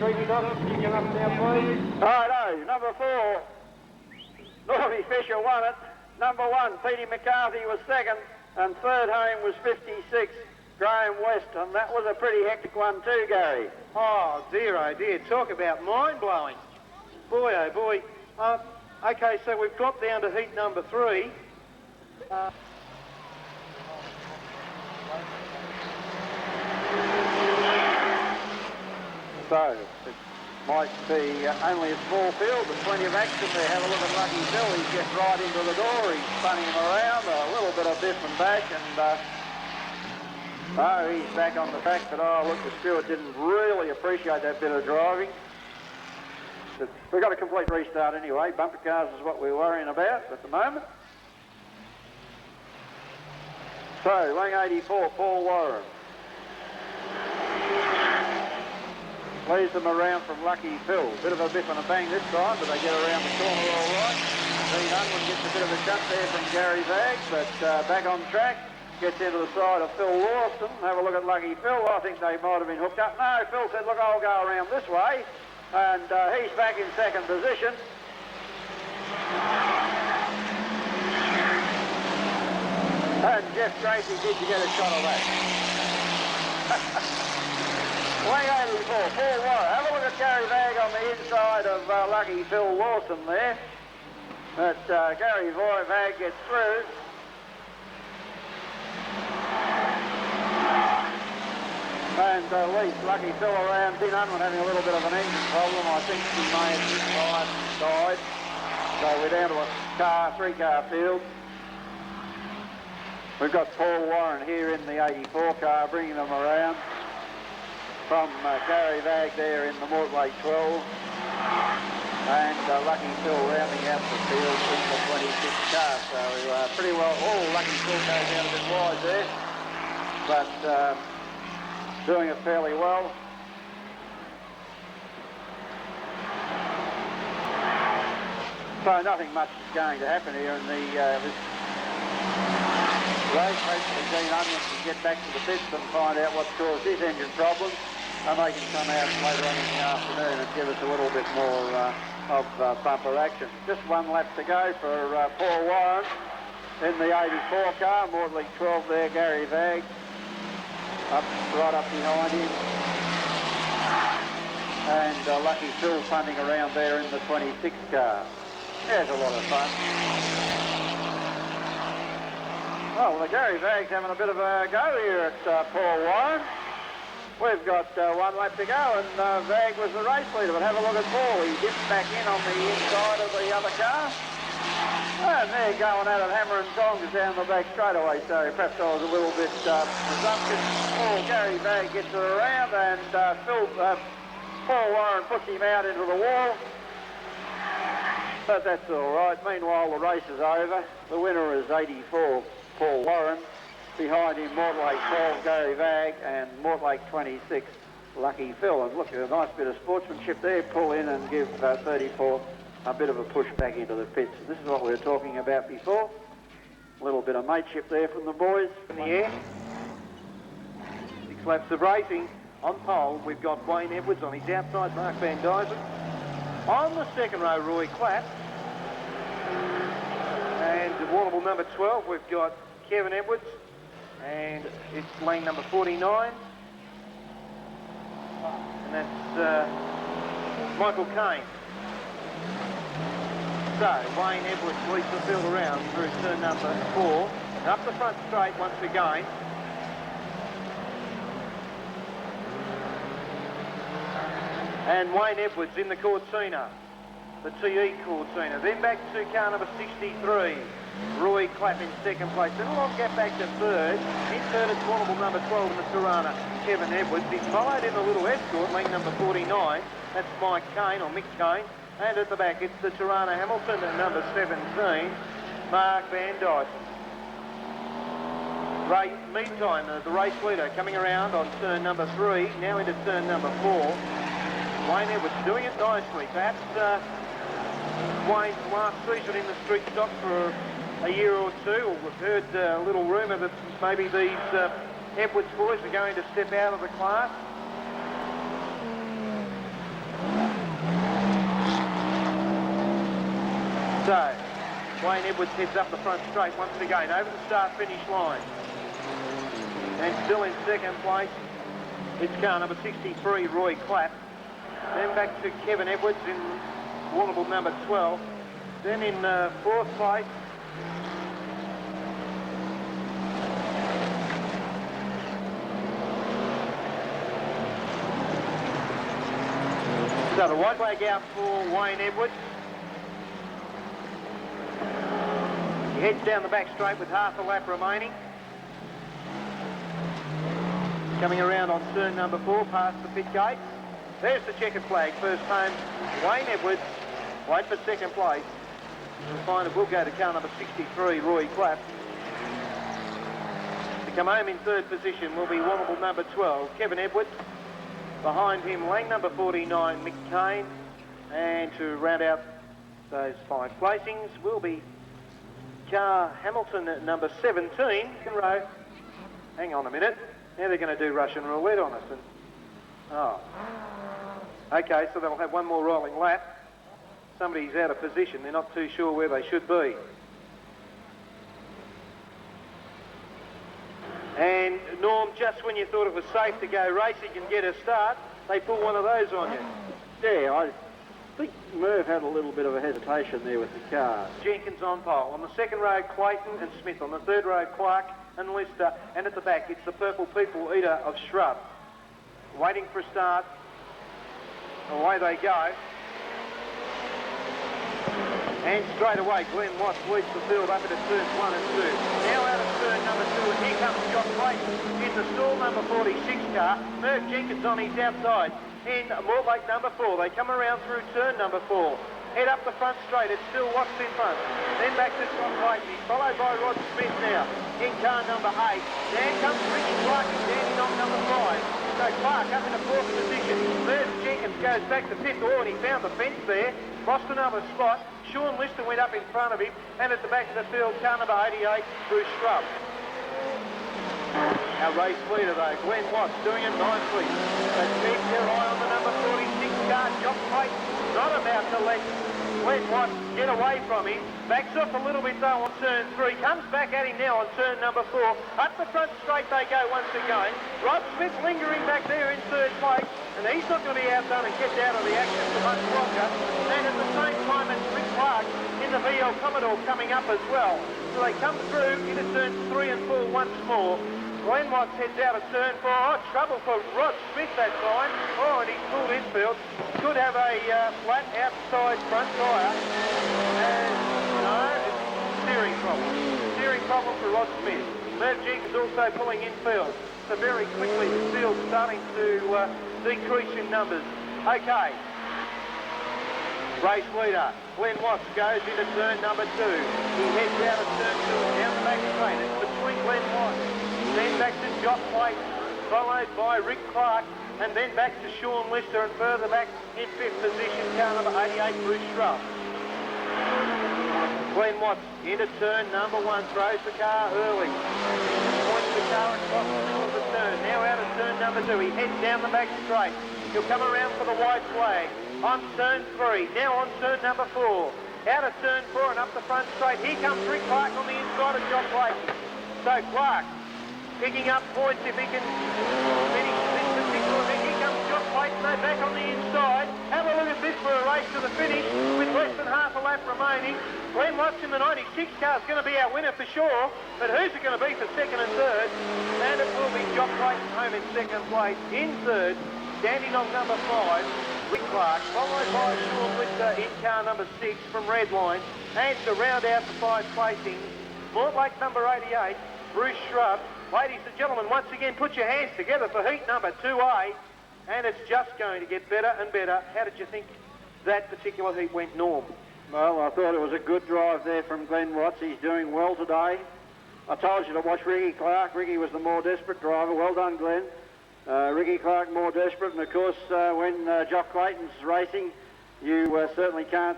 You get up there, please. Righto, number 4, Normie Fisher won it. Number 1, Petey McCarthy was second, and third home was 56, Graham West, and that was a pretty hectic one too, Gary. Oh dear, talk about mind-blowing. Boy, oh boy. Okay, so we've dropped down to heat number 3. So, it might be only a small field, but plenty of action there. Have a look at Lucky Bill. He's getting right into the door. He's spinning him around. A little bit of this and back, and he's back on the track. But look, the Stewart didn't really appreciate that bit of driving. But we've got a complete restart anyway. Bumper cars is what we're worrying about at the moment. So, lane 84, Paul Warren. Leads them around from Lucky Phil. Bit of a biff and a bang this time, but they get around the corner all right. Dean Unwin gets a bit of a jump there from Gary Vagg, but back on track. Gets into the side of Phil Lawson. Have a look at Lucky Phil. I think they might have been hooked up. No, Phil said, look, I'll go around this way. And he's back in second position. And Jeff Gracie, did you get a shot of that? Wing 84, Paul Warren. Have a look at Gary Vagg on the inside of Lucky Phil Lawson there. But Gary Vagg gets through. And leads Lucky Phil around. Dean Unwin having a little bit of an engine problem. I think he may have just died. So we're down to a three-car field. We've got Paul Warren here in the 84 car, bringing them around. From Gary Vagg there in the Mortlake 12. And Lucky Phil rounding out the field in the 26 car. So pretty well, Lucky Phil goes down a bit wide there. But doing it fairly well. So nothing much is going to happen here in the this race. Hopefully Dean Unwin can get back to the pits and find out what's caused his engine problems, and they can come out later on in the afternoon and give us a little bit more of bumper action. Just one lap to go for Paul Warren in the 84 car. Mortlake 12 there, Gary Vagg right up behind him. And Lucky Phil punting around there in the 26 car. Yeah, it's a lot of fun. Oh, well, Gary Vagg's having a bit of a go here at Paul Warren. We've got one lap to go, and Vagg was the race leader. But have a look at Paul. He dipped back in on the inside of the other car. And they're going at it, hammer and tongs down the back straightaway, so perhaps I was a little bit presumptuous. Oh, Gary Bagg gets it around, and Paul Warren puts him out into the wall. But that's all right. Meanwhile, the race is over. The winner is 84, Paul Warren. Behind him, Mortlake 12, Gary Bagg, and Mortlake 26, Lucky Phil. And look, a nice bit of sportsmanship there. Pull in and give 34 a bit of a push back into the pits. This is what we were talking about before. A little bit of mateship there from the boys in the air. 6 laps of racing. On pole, we've got Wayne Edwards. On his outside, Mark Van Dysen. On the second row, Roy Clapp. And Warrnambool number 12, we've got Kevin Edwards. And it's lane number 49. And that's Michael Kane. So, Wayne Edwards leads the field around through turn number 4. And up the front straight once again. And Wayne Edwards in the Cortina, the TE Cortina. Then back to car number 63. Roy Clapp in second place. Then a long gap back to third. In third it's Warrnambool number 12 in the Tirana, Kevin Edwards. He's followed in the little escort, lane number 49. That's Mike Kane, or Mick Kane. And at the back it's the Tirana Hamilton at number 17, Mark Van Dysen. Meantime, the race leader coming around on turn number 3, now into turn number 4. Wayne Edwards doing it nicely. Perhaps Wayne's last season in the street stock for a year or two. We've heard a little rumour that maybe these Edwards boys are going to step out of the class. So, Wayne Edwards heads up the front straight once again, over the start-finish line. And still in second place, it's car number 63, Roy Clapp. Then back to Kevin Edwards in Warrnambool number 12. Then in fourth place, so the white flag out for Wayne Edwards. He heads down the back straight with half a lap remaining. Coming around on turn number 4 past the pit gate. There's the checkered flag. First home, Wayne Edwards. Wait for second place. We'll find it will go to car number 63, Roy Clapp. To come home in third position will be Warrnambool number 12, Kevin Edwards. Behind him, lane number 49, Mick Kane. And to round out those 5 placings will be car Hamilton at number 17. Second row. Hang on a minute. Now they're going to do Russian roulette on us. And, oh. Okay, so they'll have one more rolling lap. Somebody's out of position. They're not too sure where they should be. And Norm, just when you thought it was safe to go racing and get a start, they pull one of those on you. Yeah, I think Merv had a little bit of a hesitation there with the car. Jenkins on pole. On the second row, Clayton and Smith. On the third row, Clark and Lister. And at the back, it's the Purple People Eater of Shrub. Waiting for a start. Away they go. And straight away, Glenn Watts leads the field up into turns 1 and 2. Now out of turn number 2, and here comes Josh Clayton in the stall number 46 car. Merv Jenkins on his outside in Mortlake number 4. They come around through turn number 4. Head up the front straight, it's still Watts in front. Then back to Josh Clayton. He's followed by Rod Smith now in car number 8. Then comes Ricky Clark and Danny on number 5. So Clark up in the 4th position. Merv Jenkins goes back to 5th. Oh, and he found the fence there. Lost another spot. Sean Lister went up in front of him, and at the back of the field, car number 88, Bruce Shrub. Our race leader, though, Glenn Watts, doing it nicely. But keep your eye on the number 46 car, Jock Clayton, not about to let Glenn Watts get away from him. Backs off a little bit, though, on turn 3. Comes back at him now on turn number 4. Up the front straight they go once again. Rod Smith lingering back there in third place. And he's not going to be outdone and kept out of the action for much longer. And at the same time, it's Rick Clark in the VL Commodore coming up as well. So they come through into turns 3 and 4 once more. Glenn Watts heads out of turn 4. Oh, trouble for Rod Smith that time. Oh, and he's pulled infield. Could have a flat outside front tyre. And no, it's steering problem. Steering problem for Rod Smith. Merv Jenkins also pulling in field. So very quickly the field's starting to decrease in numbers. Okay. Race leader, Glenn Watts goes into turn number 2. He heads out of turn 2 and down the back straight. It's between Glenn Watts, then back to Jock Clayton, followed by Rick Clark, and then back to Sean Lister, and further back in 5th position, car number 88, Bruce Schrupp. Glenn Watts into turn number 1, throws the car early. Points the car across the middle of the turn. Now out of turn number 2. He heads down the back straight. He'll come around for the white flag. On turn 3. Now on turn number 4. Out of turn 4 and up the front straight. Here comes Rick Clark on the inside of Jock Clayton. So Clark picking up points if he can finish this particular thing. Here comes Jock Clayton though back on the inside. Have a look at this for a race to the finish with less than half a lap remaining. Glenn Watts in the 96 car is going to be our winner for sure, but who's it going to be for second and third? And it will be Jock Clayton home in second place. In third, standing on number 5, Rick Clark, followed by Sean Lister in car number 6 from Redline. And to round out the 5 placings, Mortlake number 88, Bruce Schrupp. Ladies and gentlemen, once again, put your hands together for heat number 2A, and it's just going to get better and better. How did you think that particular heat went, Norm? Well, I thought it was a good drive there from Glenn Watts. He's doing well today. I told you to watch Ricky Clark. Ricky was the more desperate driver. Well done, Glenn. Ricky Clark more desperate, and of course when Jock Clayton's racing, you certainly can't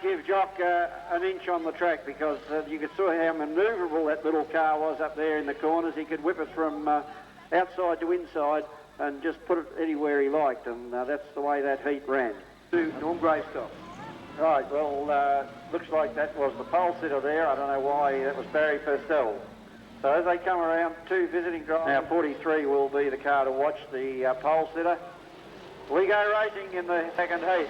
give Jock an inch on the track, because you could see how manoeuvrable that little car was up there in the corners. He could whip it from outside to inside and just put it anywhere he liked, and that's the way that heat ran. To Norm Greystock. Right, well, looks like that was the pole sitter there. I don't know why. That was Barry Purcell. So as they come around, 2 visiting drivers. Now 43 will be the car to watch, the pole sitter. We go racing in the second heat.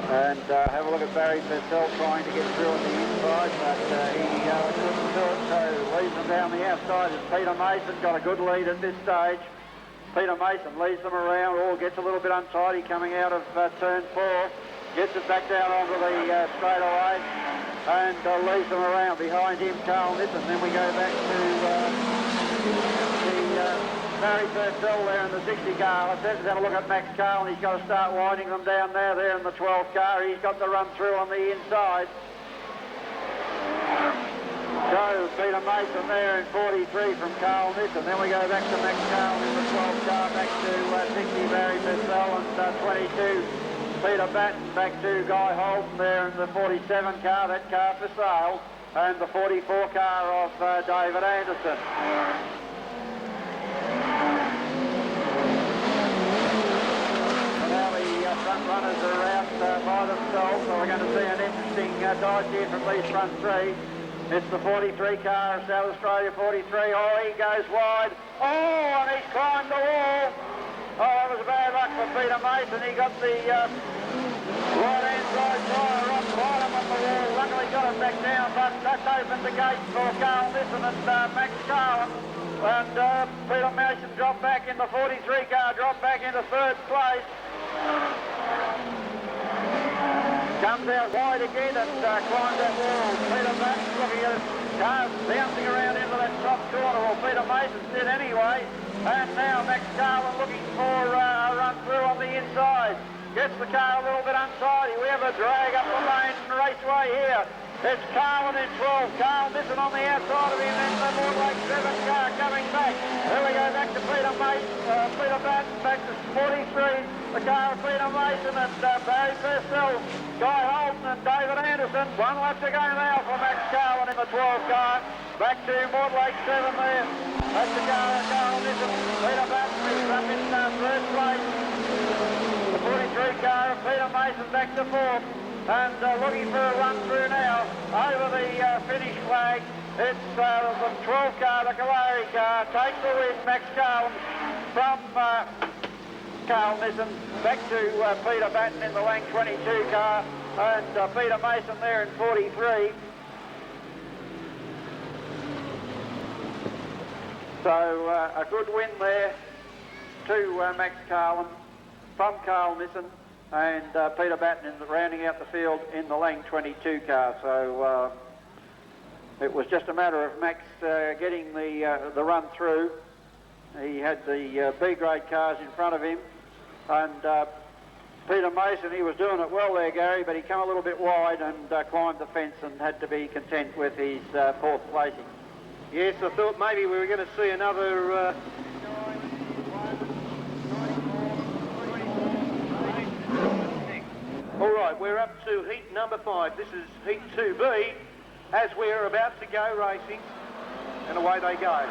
And have a look at Barry Purcell trying to get through on the inside, but he couldn't do it, so leads them down the outside. As Peter Mason got a good lead at this stage. Peter Mason leads them around, or gets a little bit untidy coming out of turn 4. Gets it back down onto the straightaway and leads them around. Behind him, Carl Nissen. Then we go back to Barry Purcell there in the 60 car. I said, have a look at Max Carl, and he's got to start winding them down there in the 12 car. He's got the run through on the inside. So Peter Mason there in 43 from Carl Nissen. Then we go back to Max Carl in the 12 car, back to 60 Barry Purcell, and 22 Peter Batten, back to Guy Holden there in the 47 car, that car for sale, and the 44 car of David Anderson. And now the front runners are out by themselves, so we're going to see an interesting dive here from these front 3. It's the 43 car of South Australia, 43. Oh, he goes wide. Oh, and he's climbed the wall. Oh, that was bad luck for Peter Mason. He got the right-hand side tyre on the bottom of the wall. Luckily got it back down, but that's opened the gate for Carl Nissen and Max Carlin. And Peter Mason dropped back in the 43 car, dropped back into 3rd place. Comes out wide again and climbs that wall. Peter Mason looking at it. Cars bouncing around into that top corner. Well, Peter Mason did anyway. And now Max Carlin looking for a run through on the inside. Gets the car a little bit untidy. We have a drag up the lane raceway here. It's Carlin in 12. Carl Nissen on the outside of him, and the Mortlake 7 car coming back. There we go back to Peter Mason, Peter Batten, back to 43. The car of Peter Mason and Barry Purcell, Guy Holden and David Anderson. 1 lap to go now for Max Carlin in the 12 car. Back to Mortlake 7 there. That's the car of Carl Nissen. Peter Batten, he's up in 3rd place. The 43 car of Peter Mason back to 4th. And looking for a run through now over the finish flag. It's the 12 car, the Kalari car, takes the win. Max Carlin from Carl Nissen back to Peter Batten in the Lang 22 car, and Peter Mason there in 43. So a good win there to Max Carlin from Carl Nissen. and Peter Batten rounding out the field in the Lang 22 car. So it was just a matter of Max getting the run through. He had the B-grade cars in front of him, and Peter Mason, he was doing it well there, Gary, but he came a little bit wide and climbed the fence and had to be content with his fourth placing. Yes, I thought maybe we were going to see another... All right, we're up to heat number 5. This is heat 2B, as we're about to go racing, and away they go.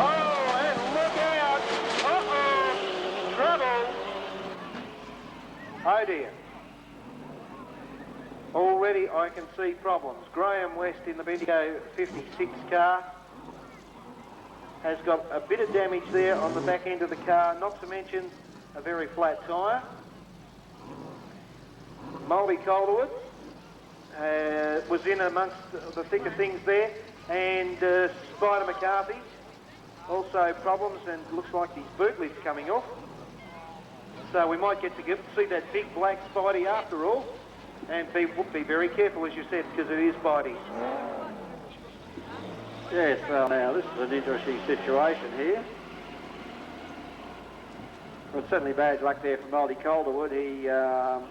Oh, and look out! Uh-oh! Trouble! Oh dear. Already I can see problems. Graham West in the Bendigo 56 car has got a bit of damage there on the back end of the car, not to mention a very flat tyre. Mulby Calderwood was in amongst the thick of things there, and Spider McCarthy also problems, and looks like his boot lift's coming off. So we might get to see that big black Spidey after all, and be very careful, as you said, because it is Spidey's. Yes, well now this is an interesting situation here. Well, it's certainly bad luck there for Muldy Calderwood. He, have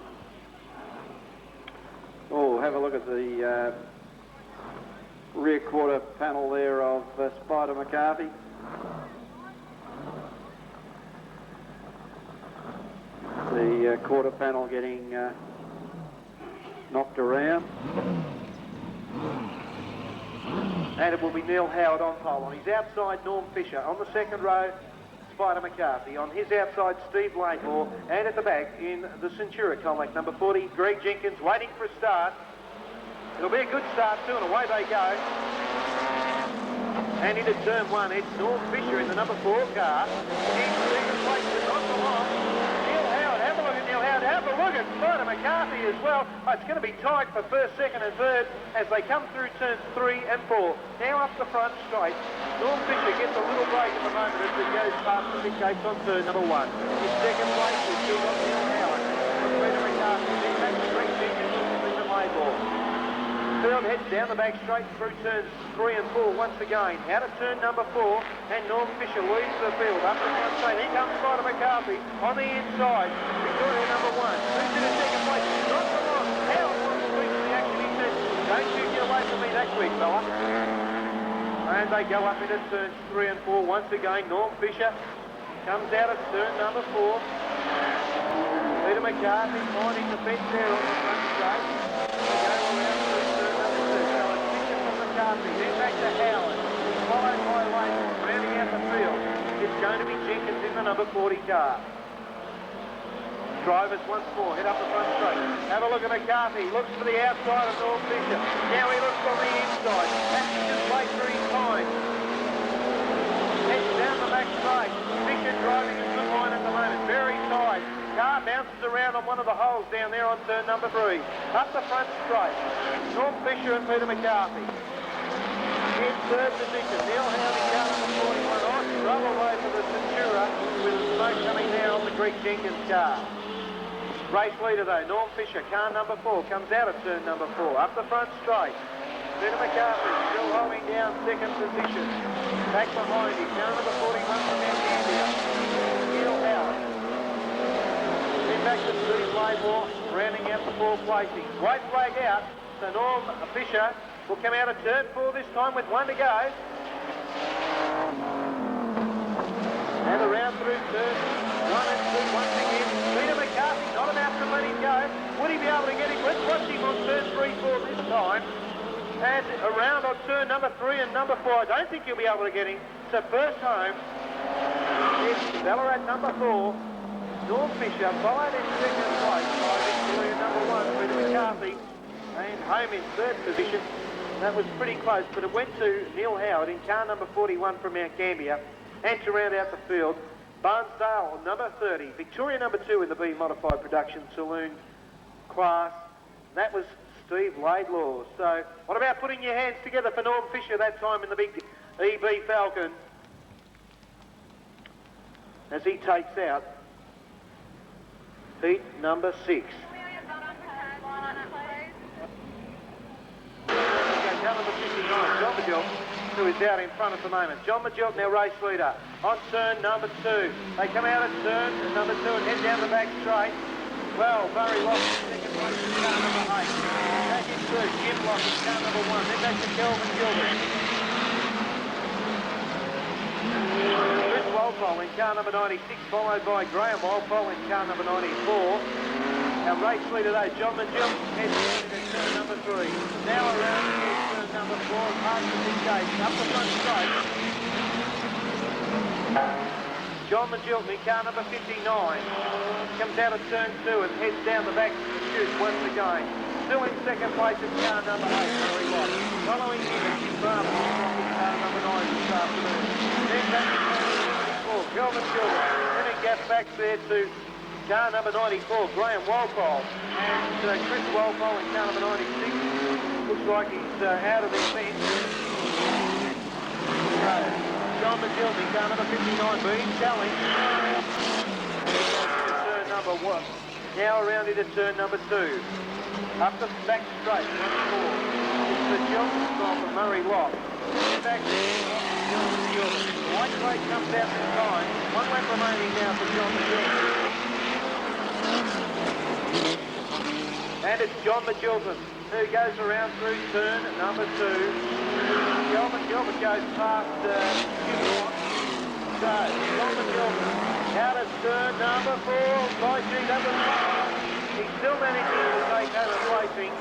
a look at the rear quarter panel there of Spider McCarthy. The quarter panel getting knocked around. And it will be Neil Howard on pole. On his outside, Norm Fisher. On the second row, Spider McCarthy. On his outside, Steve Laidlaw. And at the back, in the Centura Colmac, number 40, Greg Jenkins, waiting for a start. It'll be a good start too, and away they go. And into turn 1, it's Norm Fisher in the number 4 car. He's second place, but not for long. Neil Howard, have a look at Neil Howard. Have a look at Spider McCarthy as well. Oh, it's going to be tight for first, second and third as they come through turns 3 and 4. Now up the front straight. Norm Fisher gets a little break at the moment as he goes past the big gates on turn number 1. His second place is still got Neil Howard. Peter McCarthy, then back to Greg Jenkins and Stephen Laidlaw. Field heads down the back straight through turns 3 and 4 once again. Out of turn number 4, and Norm Fisher leads the field up the front straight. Here comes Spider McCarthy on the inside. Victoria number 1. Who's in a second place? Not for long. Howard wants to lead the action. He says, don't you get away from me that quick, fella. And they go up into turns 3 and 4 once again. Norm Fisher comes out of turn number 4. Peter McCarthy finding the fence there on the front straight. They go around through turn number 2. So it's Fisher from McCarthy, then back to Howard. Followed by Lane, rounding out the field. It's going to be Jenkins in the number 40 car. Drivers once more, head up the front straight. Have a look at McCarthy, looks for the outside of Norm Fisher. Now he looks on the inside. That's just late 3 times. Heads down the back straight. Fisher driving a good line at the moment, very tight. Car bounces around on one of the holes down there on turn number 3. Up the front straight. Norm Fisher and Peter McCarthy. In third position, Neil Howard in car number 41. On trouble away for the Centura with the smoke coming down on the Greg Jenkins car. Race leader though, Norm Fisher, car number 4, comes out of turn number 4. Up the front straight. Peter McCarthy still holding down second position. Back behind him, car number 41 from Andandia. Neil Howard. Then back to Steve Laidlaw, rounding out the 4 placings. White flag out, so Norm Fisher will come out of turn 4 this time with 1 to go. And around through turn 1 and 2 once again. Peter McCarthy not about to let him go. Would he be able to get him? Let's watch him on turn 3, 4 this time. And around on turn number 3 and number 4. I don't think he'll be able to get him. So first home is Ballarat number 4. Norm Fisher, followed in second place by Victoria number 1, Peter McCarthy. And home in third position. That was pretty close, but it went to Neil Howard in car number 41 from Mount Gambier. And to round out the field, Barnsdale, number 30. Victoria, number 2 in the B Modified Production Saloon class. That was Steve Laidlaw. So, what about putting your hands together for Norm Fisher that time in the big EB Falcon? as he takes out heat number 6. Car number 59, John Majilk, who is out in front at the moment. John Majilk now race leader on turn number 2. They come out at turn number 2 and head down the back straight. Well, Barry Lock in second place in car number 8. Back in third, Jim Lock in car number 1. Then back to Kelvin Gilbert. Chris Walpole in car number 96, followed by Graham Walpole in car number 94. Our race leader though, John Majilk, heads into turn number 3. Now around here, turn number 4, past the big gate, up the front straight. John Majilk in car number 59 comes out of turn 2 and heads down the back to the chute once again. Still in second place in car number 8, Murray Lott. Following him is Jim Barber in car number 9 this afternoon. Then back to car number 94, Kelvin Gilbert. Then a gap back there to car number 94, Graham Walpole. And Chris Walpole in car number 96. Looks like he's out of the fence. John Majilk in car number 59 being challenged. Turn number 1. Now around into turn number 2. Up the back straight, number 4. It's the Johnson from Murray Lott. Back there, the white plate comes out this time. 1 lap remaining now for John Majilk. And it's John Majilton who goes around through turn number 2. Kelvin Gilbert goes past Jim Lott. So, John Majilton out of turn number 4 by GW. He's still managing to take over placing.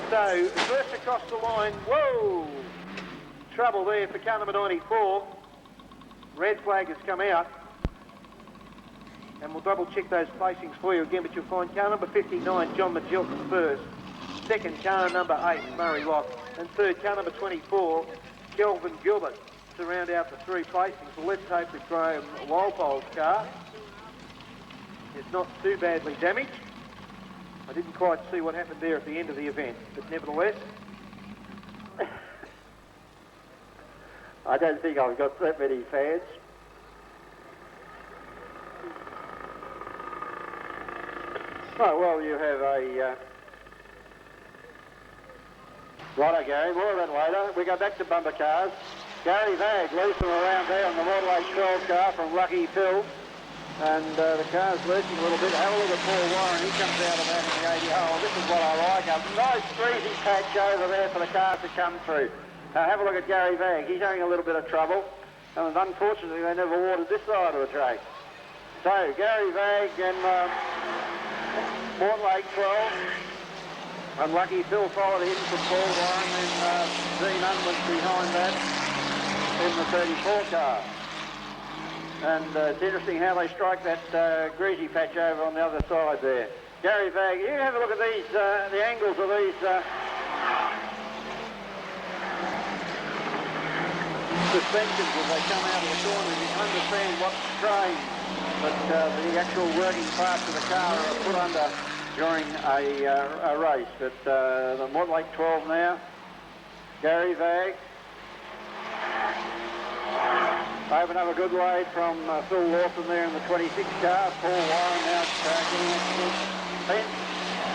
So, first across the line, whoa! Trouble there for car number 94. Red flag has come out. And we'll double check those placings for you again, but you'll find car number 59, John Majilton first. Second, car number 8, Murray Lott. And third, car number 24, Kelvin Gilbert, to round out the 3 placings. Well, let's hope that Graham Walpole's car is not too badly damaged. I didn't quite see what happened there at the end of the event, but nevertheless... I don't think I've got that many fans. Oh, well, you have a... Righto, Gary, more of that later. We go back to bumper cars. Gary Vagg leads them around there on the Model 812 car from Lucky Phil. And the car's lurching a little bit. Have a look at Paul Warren. He comes out of that in the 80 hole. This is what I like. A nice breezy patch over there for the cars to come through. Have a look at Gary Vagg. He's having a little bit of trouble. And unfortunately, they never watered this side of the track. So, Gary Vagg and Morton Lake 12. And Lucky Phil followed him from Paul Warren. And Dean Unwin behind that in the 34 car. And it's interesting how they strike that greasy patch over on the other side there. Gary Vagg, you have a look at these, the angles of these suspensions as they come out of the corner. You can understand what's strained, but the actual working parts of the car are put under during a race. But the Model 812 now, Gary Vagg. Open up a good lead from Phil Lawson there in the 26 car. Paul Warren now getting into the fence.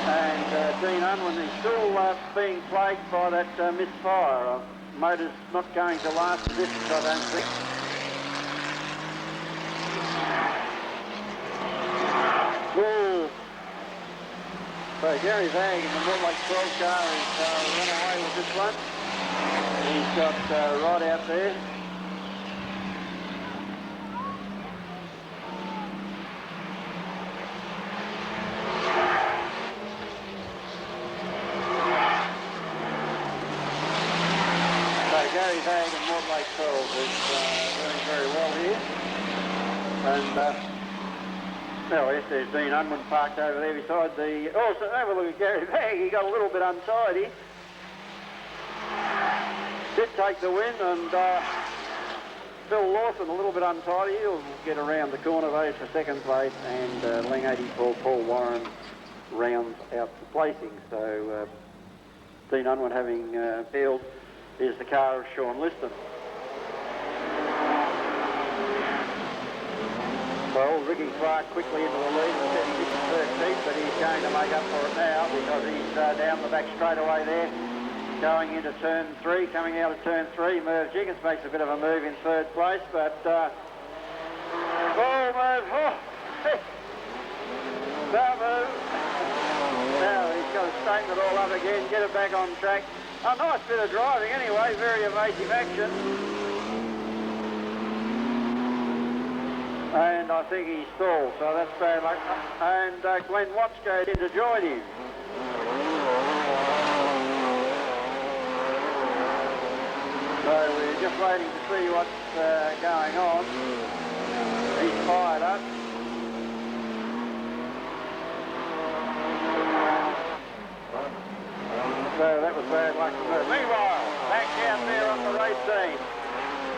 And Dean Unwin is still being plagued by that misfire. Motor's not going to last the distance, I don't think. Ooh. So Gary Vagg in the Model 812 car has run away with this one. He's got right out there. Gary Vagg and Model 812 is doing very well here. And, well, yes, there's Dean Unwin parked over there beside the... Oh, so have a look at Gary Vagg. He got a little bit untidy. Did take the win, and Phil Lawson a little bit untidy. He'll get around the corner though for second place, and Ling 84 Paul Warren rounds out the placing. So Dean Unwin having field is the car of Sean Liston. So Ricky Clark quickly into the lead and said he didn't first seat, but he's going to make up for it now because he's down the back straightaway there. Going into turn 3, coming out of turn 3, Merv Jenkins makes a bit of a move in third place, but Merv, that move. Now he's got to straighten it all up again, get it back on track. A nice bit of driving anyway, very evasive action. And I think he stalled, so that's bad luck. And Glenn Watts goes in to join him. So we're just waiting to see what's going on. He's fired up. So that was bad luck for her. Meanwhile, back out there on the race scene,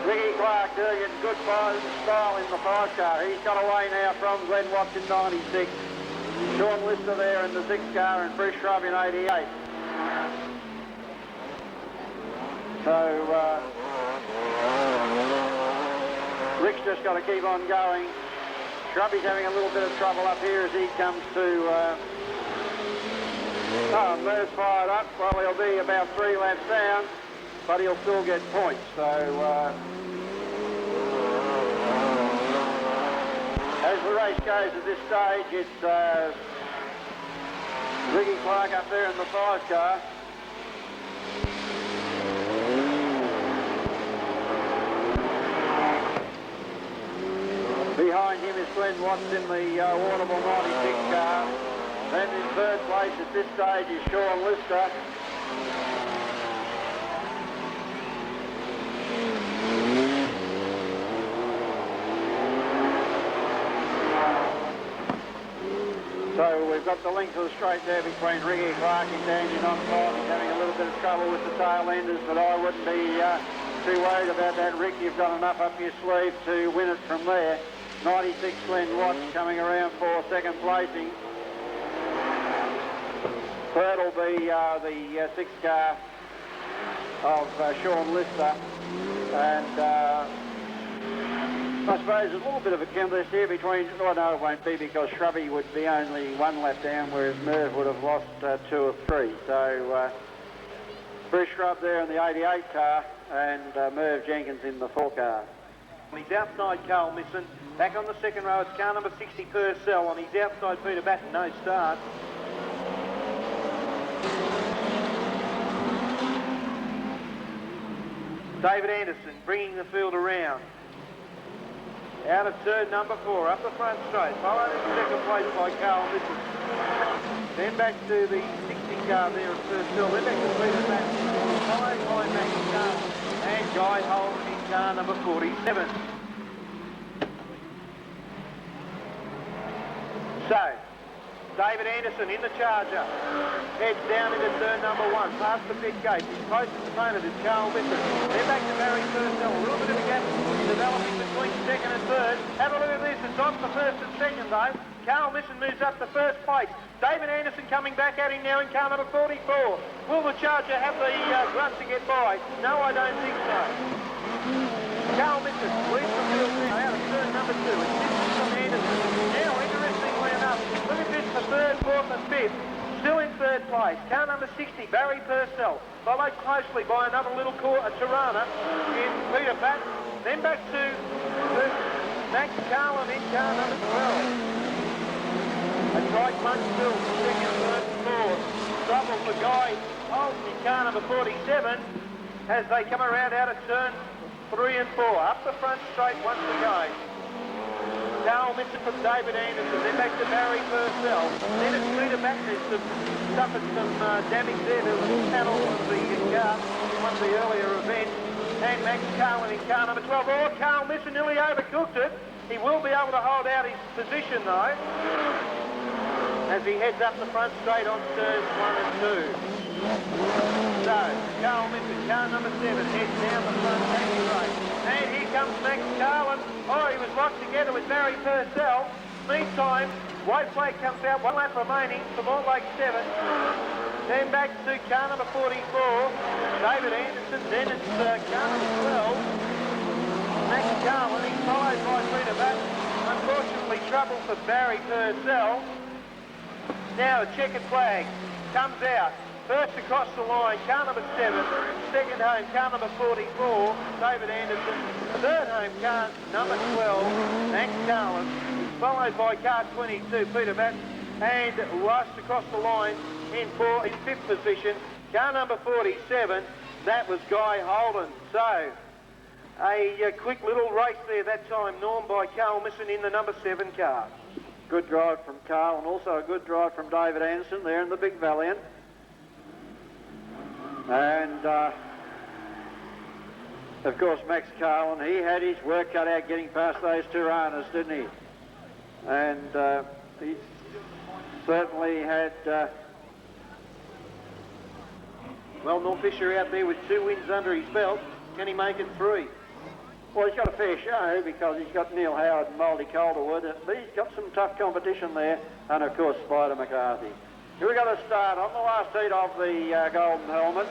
Ricky Clark doing it in good style in the 5-car. He's got away now from Glenn Watts in 96. Sean Lister there in the 6-car and Bruce Shrub in 88. So Rick's just got to keep on going. Shrubby's having a little bit of trouble up here as he comes to... Merv's fired up. Well, he'll be about 3 laps down, but he'll still get points. So as the race goes at this stage, it's Ricky Clark up there in the 5-car. Behind him is Glenn Watts in the Waterville 96 car. Then in third place at this stage is Sean Lister. So we've got the length of the straight there between Ricky Clark and Dandy Knockford. He's having a little bit of trouble with the tail enders, but I wouldn't be too worried about that, Rick. You've got enough up your sleeve to win it from there. 96 Glenn Watts coming around for second placing. Third will be the 6-car of Sean Lister. And I suppose there's a little bit of a contest here between... Oh, no, it won't be because Shrubby would be only 1 lap down, whereas Merv would have lost 2 or 3. So Bruce Shrub there in the 88 car and Merv Jenkins in the 4 car. He's outside Carl Misson. Back on the second row, it's car number 60 Purcell on his outside Peter Batten, no start. David Anderson bringing the field around. Out of turn number 4, up the front straight, followed in second place by Carl Misson. Then back to the 60 car there at Purcell, then back to Peter Batten, followed by Max Carl and Guy Holden in car number 47. So, David Anderson in the Charger, heads down into turn number 1, past the pit gate. His closest opponent is Carl Misson. Then back to Barry Purcell, a little bit of a gap developing between second and third. Have a look at this, it's on for first and second though. Carl Misson moves up to first place. David Anderson coming back at him now in car number 44. Will the Charger have the grunt to get by? No, I don't think so. Carl Misson leads the field now out of turn number 2. It's distance from Anderson. Now, interestingly enough, look at this for third, fourth and fifth. Still in third place. Car number 60, Barry Purcell. Followed closely by another little Tirana in Peter Batten. Then back to Max Carlin in car number 12. A tight bunch still, second, third and fourth. Trouble for Guy Holden in car number 47 as they come around out of turn 3 and 4. Up the front straight once again. Carl Misson from David Anderson, then back to Barry Purcell. Then it's Peter Batten who's suffered some damage there to the panel of the car in one of the earlier events. And Max Carlin in car number 12. Oh, Carl Misson nearly overcooked it. He will be able to hold out his position though, as he heads up the front straight on turns 1 and 2. So, Carl Misson, car number 7, heads down the front taxi race. And here comes Max Carlin. Oh, he was locked together with Barry Purcell. Meantime, white flag comes out, 1 lap remaining for Mortlake 7. Then back to car number 44, David Anderson. Then it's car number 12, Max Carlin. He's followed by Peter Batten. Unfortunately, trouble for Barry Purcell. Now a checkered flag comes out. First across the line, car number 7. Second home, car number 44, David Anderson. Third home, car number 12, Max Carlin. Followed by car 22, Peter Batten. And last across the line in fifth position, car number 47, that was Guy Holden. So, a quick little race there that time, Norm, by Carl Misson in the number 7 car. Good drive from Carl, and also a good drive from David Anderson there in the Big Valiant. And, of course, Max Carlin, he had his work cut out getting past those two runners, didn't he? And he certainly had... Well, Norm Fisher out there with 2 wins under his belt. Can he make it 3? Well, he's got a fair show because he's got Neil Howard and Mouldy Calderwood. But he's got some tough competition there. And, of course, Spider McCarthy. Here we go to start on the last heat of the Golden Helmet.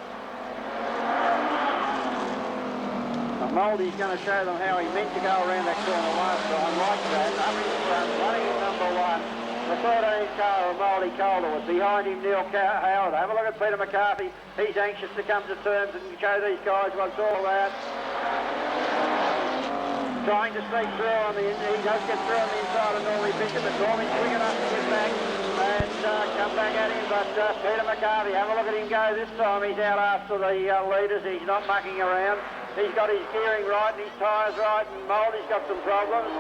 Mouldy's going to show them how he meant to go around that corner last time, like that. Up in front, running in number 1. The 13th car of Mouldy Calderwood. Behind him, Neil Howard. Have a look at Peter McCarthy. He's anxious to come to terms and show these guys what it's all about. Trying to sneak through on the... He does get through on the inside of Normie Fisher, but Normie's quick enough to get back and come back at him. But Peter McCarthy, have a look at him go this time. He's out after the leaders. He's not mucking around. He's got his gearing right and his tyres right, and Mouldy's got some problems.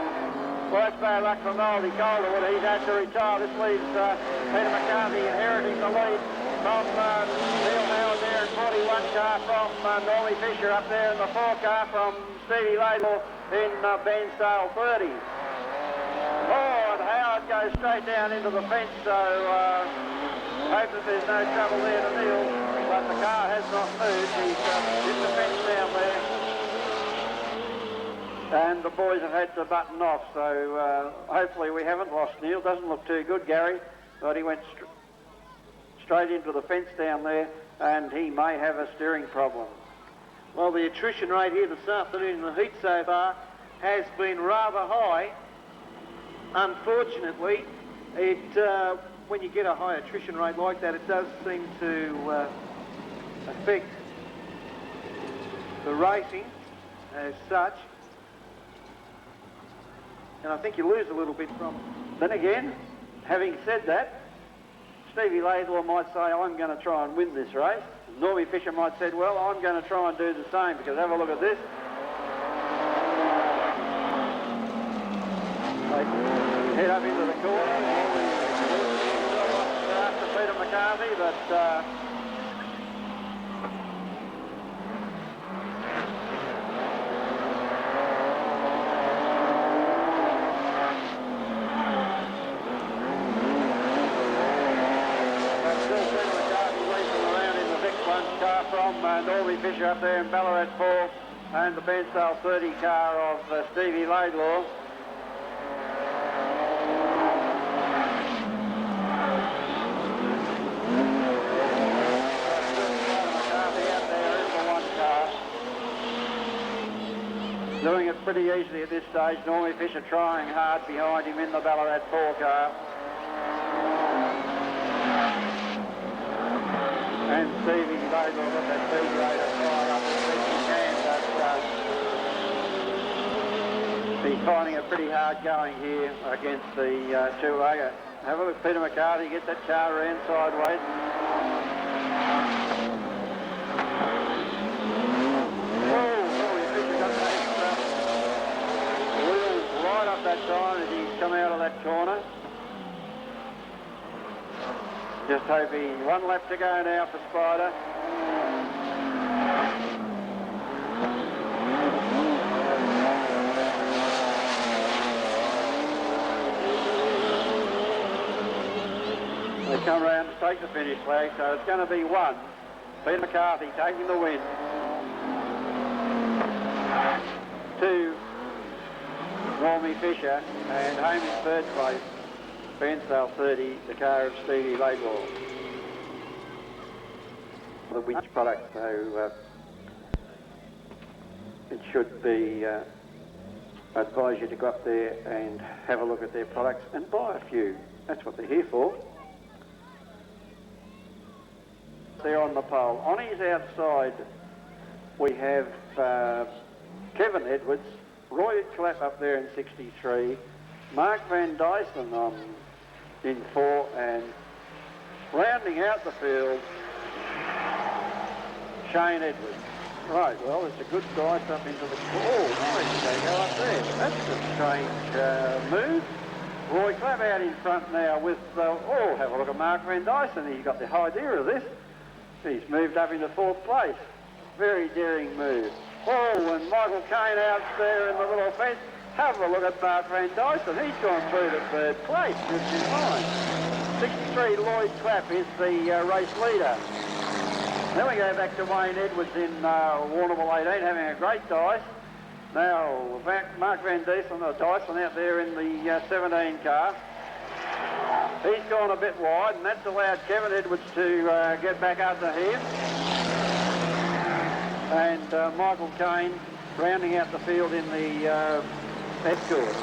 Well, that's bad luck for Mouldy Calderwood. He's had to retire. This leaves Peter McCarthy inheriting the lead from Neil Howard there in 41 car, from Normie Fisher up there in the 4 car, from Stevie Laidlaw in Bairnsdale 30. Oh, and Howard goes straight down into the fence, so hope that there's no trouble there to Neil, but the car has not moved. He's hit the fence down there. And the boys have had to button off, so hopefully we haven't lost Neil. Doesn't look too good, Gary, but he went straight into the fence down there, and he may have a steering problem. Well, the attrition rate here this afternoon in the heat so far has been rather high. Unfortunately, when you get a high attrition rate like that, it does seem to affect the racing as such. And I think you lose a little bit from it. Then again, having said that, Stevie Laidlaw might say, I'm going to try and win this race. Normie Fisher might say, well, I'm going to try and do the same, because have a look at this. They head up into the corner. After Peter McCarthy, but... from Normie Fisher up there in Ballarat 4 and the Bairnsdale 30 car of Stevie Laidlaw. McCarthy out there in the 1 car. Doing it pretty easily at this stage. Normie Fisher trying hard behind him in the Ballarat 4 car. And Stevie Laidlaw got that speed rate as high up as he can, but he's finding it pretty hard going here against the 2-legger. Have a look at Peter McCarthy, get that car around sideways. Fisher got that wheels right up that time as he's come out of that corner. Just hoping 1 lap to go now for Spider. They come around to take the finish flag, so it's going to be 1. Peter McCarthy taking the win. 2, Normie Fisher, and home in 3rd place. Bairnsdale 30, the car of Stevie Laidlaw. The winch product, so it should be I advise you to go up there and have a look at their products and buy a few. That's what they're here for. There on the pole. On his outside, we have Kevin Edwards, Roy Clapp up there in 63, Mark Van Dyson in 4, and rounding out the field, Shane Edwards. Right, well, it's a good dice up into the... Oh, nice, they go up there. That's a strange move. Roy Clapp out in front now with... oh, have a look at Mark Van Dyson. He's got the idea of this. He's moved up into 4th place. Very daring move. Oh, and Michael Caine out there in the little fence. Have a look at Mark Van Dyson. He's gone through to 3rd place, which is fine. 63, Lloyd Clapp is the race leader. Then we go back to Wayne Edwards in Warrnambool 18, having a great dice. Now, Mark Van Dyson out there in the 17 car. He's gone a bit wide, and that's allowed Kevin Edwards to get back under him. And Michael Caine rounding out the field in the escort.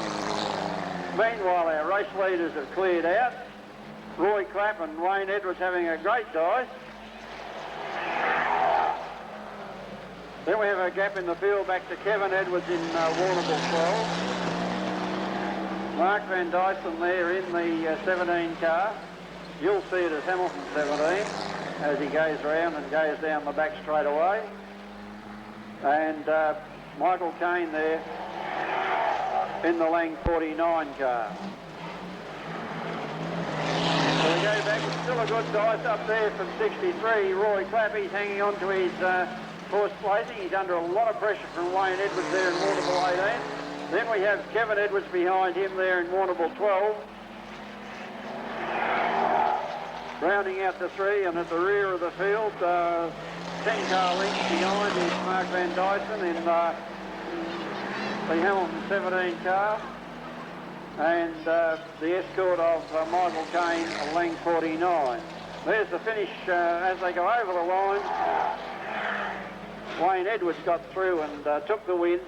Meanwhile, our race leaders have cleared out. Roy Clapp and Wayne Edwards having a great dice. Then we have a gap in the field back to Kevin Edwards in Warrnambool 12. Mark Van Dyson there in the 17 car. You'll see it as Hamilton 17 as he goes around and goes down the back straight away. And Michael Caine there in the Lang 49 car. So we go back, it's still a good dice up there from 63. Roy Clapp, he's hanging on to his 4th placing. He's under a lot of pressure from Wayne Edwards there in Warrnambool 18. Then we have Kevin Edwards behind him there in Warrnambool 12. Rounding out the 3, and at the rear of the field, 10-car length behind is Mark Van Dyson in the Hamilton 17 car. And the escort of Michael Caine, Lang 49. There's the finish as they go over the line. Wayne Edwards got through and took the win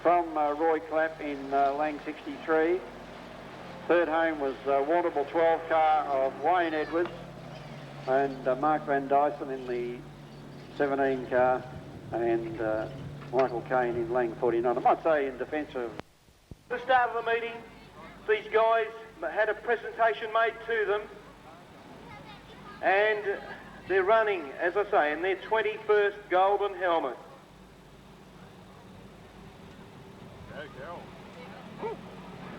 from Roy Clapp in Lang 63. 3rd home was Warrnambool 12 car of Wayne Edwards and Mark Van Dyson in the 17 car and Michael Caine in Lang 49. I might say in defence of... At the start of the meeting, these guys had a presentation made to them and they're running, as I say, in their 21st golden helmet.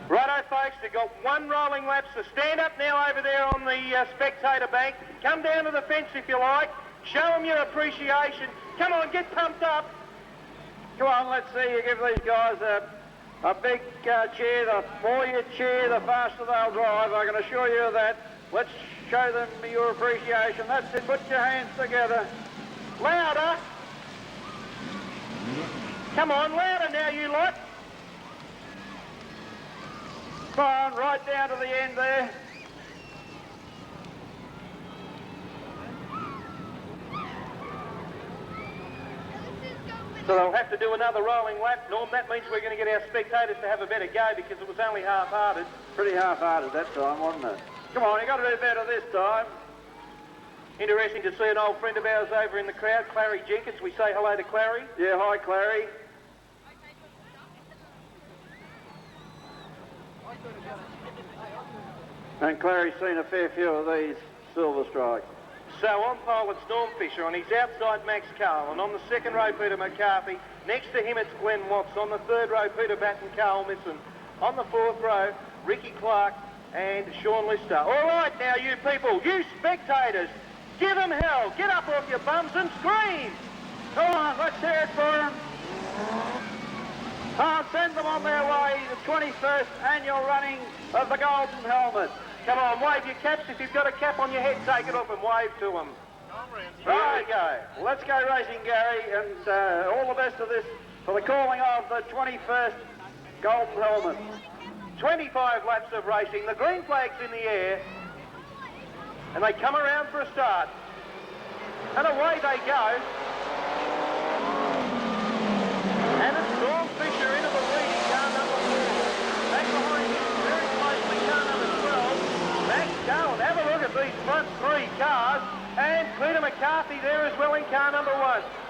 Righto, folks, they've got 1 rolling lap, so stand up now over there on the spectator bank. Come down to the fence if you like. Show them your appreciation. Come on, get pumped up. Come on, let's see you give these guys a big cheer. The more you cheer, the faster they'll drive. I can assure you of that. Let's show them your appreciation. That's it. Put your hands together. Louder. Come on, louder now, you lot. Come on, right down to the end there. So they'll have to do another rolling lap, Norm. That means we're going to get our spectators to have a better go because it was only half-hearted. Pretty half-hearted that time, wasn't it? Come on, you got to do better this time. Interesting to see an old friend of ours over in the crowd, Clary Jenkins. We say hello to Clary. Yeah, hi, Clary. And Clary's seen a fair few of these Silver Strike. So on pole it's Norm Fisher, on his outside Max Carl, and on the 2nd row Peter McCarthy. Next to him it's Glenn Watts. On the 3rd row Peter Batten, Carl Misson. On the 4th row Ricky Clark and Sean Lister. All right now you people, you spectators, give them hell. Get up off your bums and scream. Come on, let's hear it for them. Send them on their way, the 21st annual running of the Golden Helmet. Come on, wave your caps. If you've got a cap on your head, take it off and wave to them. Right, go. Let's go racing, Gary, and all the best of this for the calling of the 21st Golden Helmet. 25 laps of racing. The green flag's in the air, and they come around for a start. And away they go. And it's Norm Fisher into the lead. front three cars, and Peter McCarthy there as well in car number 1.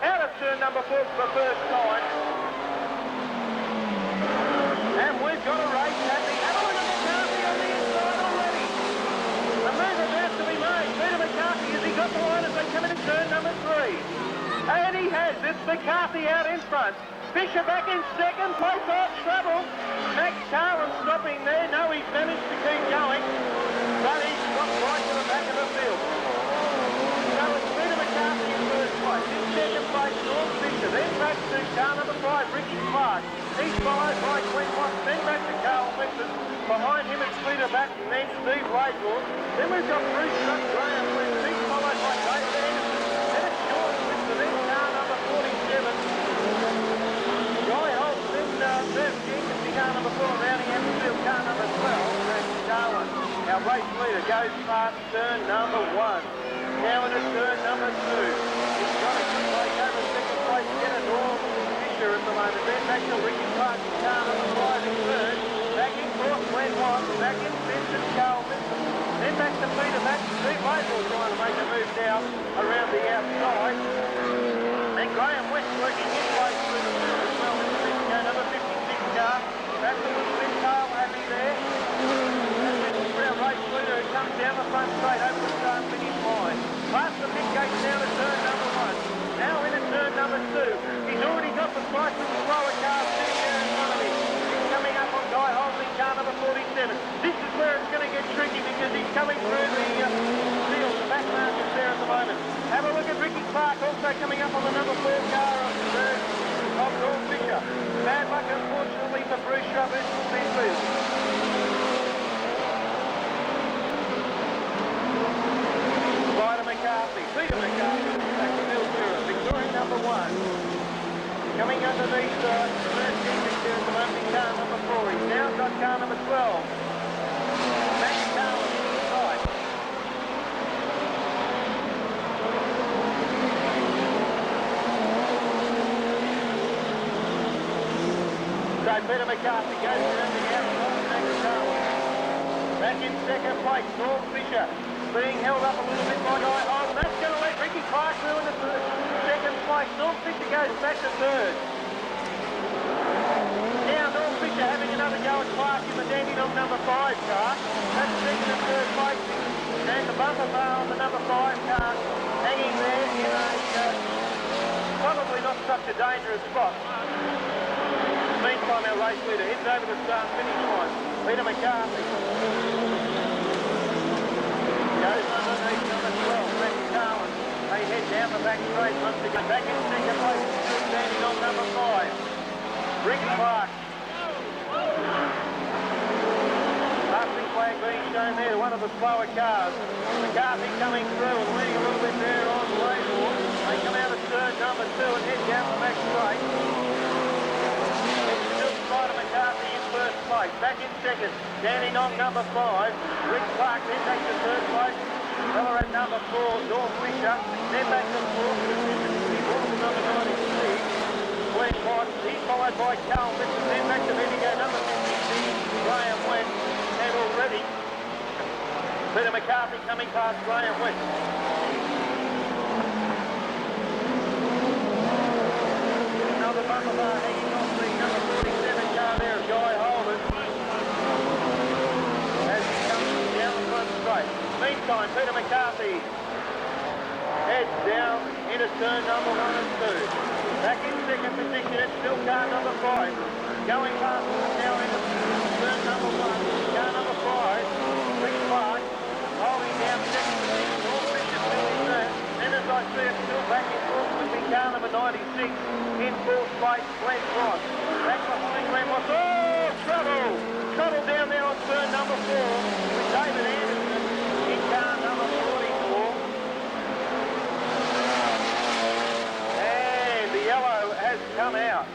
Out of turn number 4 for the first time. And we've got a race happening. Have a look at McCarthy on the inside already. The move about to be made. Peter McCarthy, has he got the line as they come into turn number 3? And he has. It's McCarthy out in front. Fisher back in second place, off trouble. Max Carlin stopping there. No, he's managed to keep going, but he's got right to the back of the field. So it's Peter McCarthy in first place. In second place, Norm Fisher. Then back to car number 5, Ricky Clark. He's followed by Glenn Watts. Then back to Carl Winston. Behind him it's Peter Back and then Steve Laidlaw. Then we've got Bruce Shutt, Graham Winston. He's followed by David Anderson. Then it's Sean Winston. Then car number 47. Guy Holt, then Merv Jenkins in car number 4, rounding out the field, car number 12, that's Darwin. Our race leader goes past turn number 1. Now into turn number 2. He's got a good break over second place, Jenna Norm Fisher at the moment. Then back to Ricky Clark in car number 5 in third. Back in fourth, Glenn Watt. Back in fifth, and Carl Minton. Then back to Peter Back. Steve Laidlaw trying to make a move now around the outside. And Graham West working his way through the field as well. Number 56 car. That's a little bit tail happy there. And this is our race leader who comes down the front straight over the start finish line. Past the pit gates down to turn number 1. Now into turn number 2. He's already got the slightly slower car sitting there in front of him. He's coming up on Guy Holding car number 47. This is where it's going to get tricky because he's coming through the field. The back markers there at the moment. Have a look at Ricky Clark also coming up on the number 4 car on the third of Norm Fisher. Bad luck, unfortunately, for Bruce Shutt, who's will be through. Peter McCarthy, back to Bill Shearer, Victorian number 1. Coming underneath first Jenkins here at the moment in car number 4. He's now got car number 12. Max Carlin to the side. So Peter McCarthy goes around the outside, Max Carlin. Back in second place, Norm Fisher. Being held up a little bit by Guy Holt. That's going to let Ricky Clark through into second place. Norm Fisher goes back to third. Now Norm Fisher having another go at Clark in the Dandenong number 5 car. That's second and third place. And the bumper bar on the number 5 car hanging there in a probably not such a dangerous spot. Meantime, our race leader heads over the start finish line. Peter McCarthy. Goes underneath number 12, Max Carlin. They head down the back straight once again. Back in second place, still standing on number 5. Rick Clark. Passing flag being shown there to one of the slower cars. McCarthy coming through and leading a little bit there on Laidlaw. They come out of turn number 2 and head down the back straight. It's still Spider McCarthy in first place. Back in second, Dandenong number 5. Rick Clark then takes the third place. Fella at number 4, Norm Fisher. Then back to the fourth position. He walks number 96. Glenn Watt. He's followed by Carl Mitchell. Then back to Bendigo number 56. Graham West. And already Peter McCarthy coming past Graham West. Another bumper bar hanging off the number 47 car there of Guy Holden. As he comes down the front straight. Meantime, Peter McCarthy heads down into turn number 1 and 2. Back in second position, it's still car number 5. Going past now into turn number 1. Car number 5, Rick Clark, holding down second position. Norm Fisher still in third. Then as I see it, still back in fourth would be car number 96. In fourth place, Glenn Ross. Back behind Glenn Ross. Oh, trouble! Trouble down there on turn number 4 with David Anderson in car number 44. And the yellow has come out.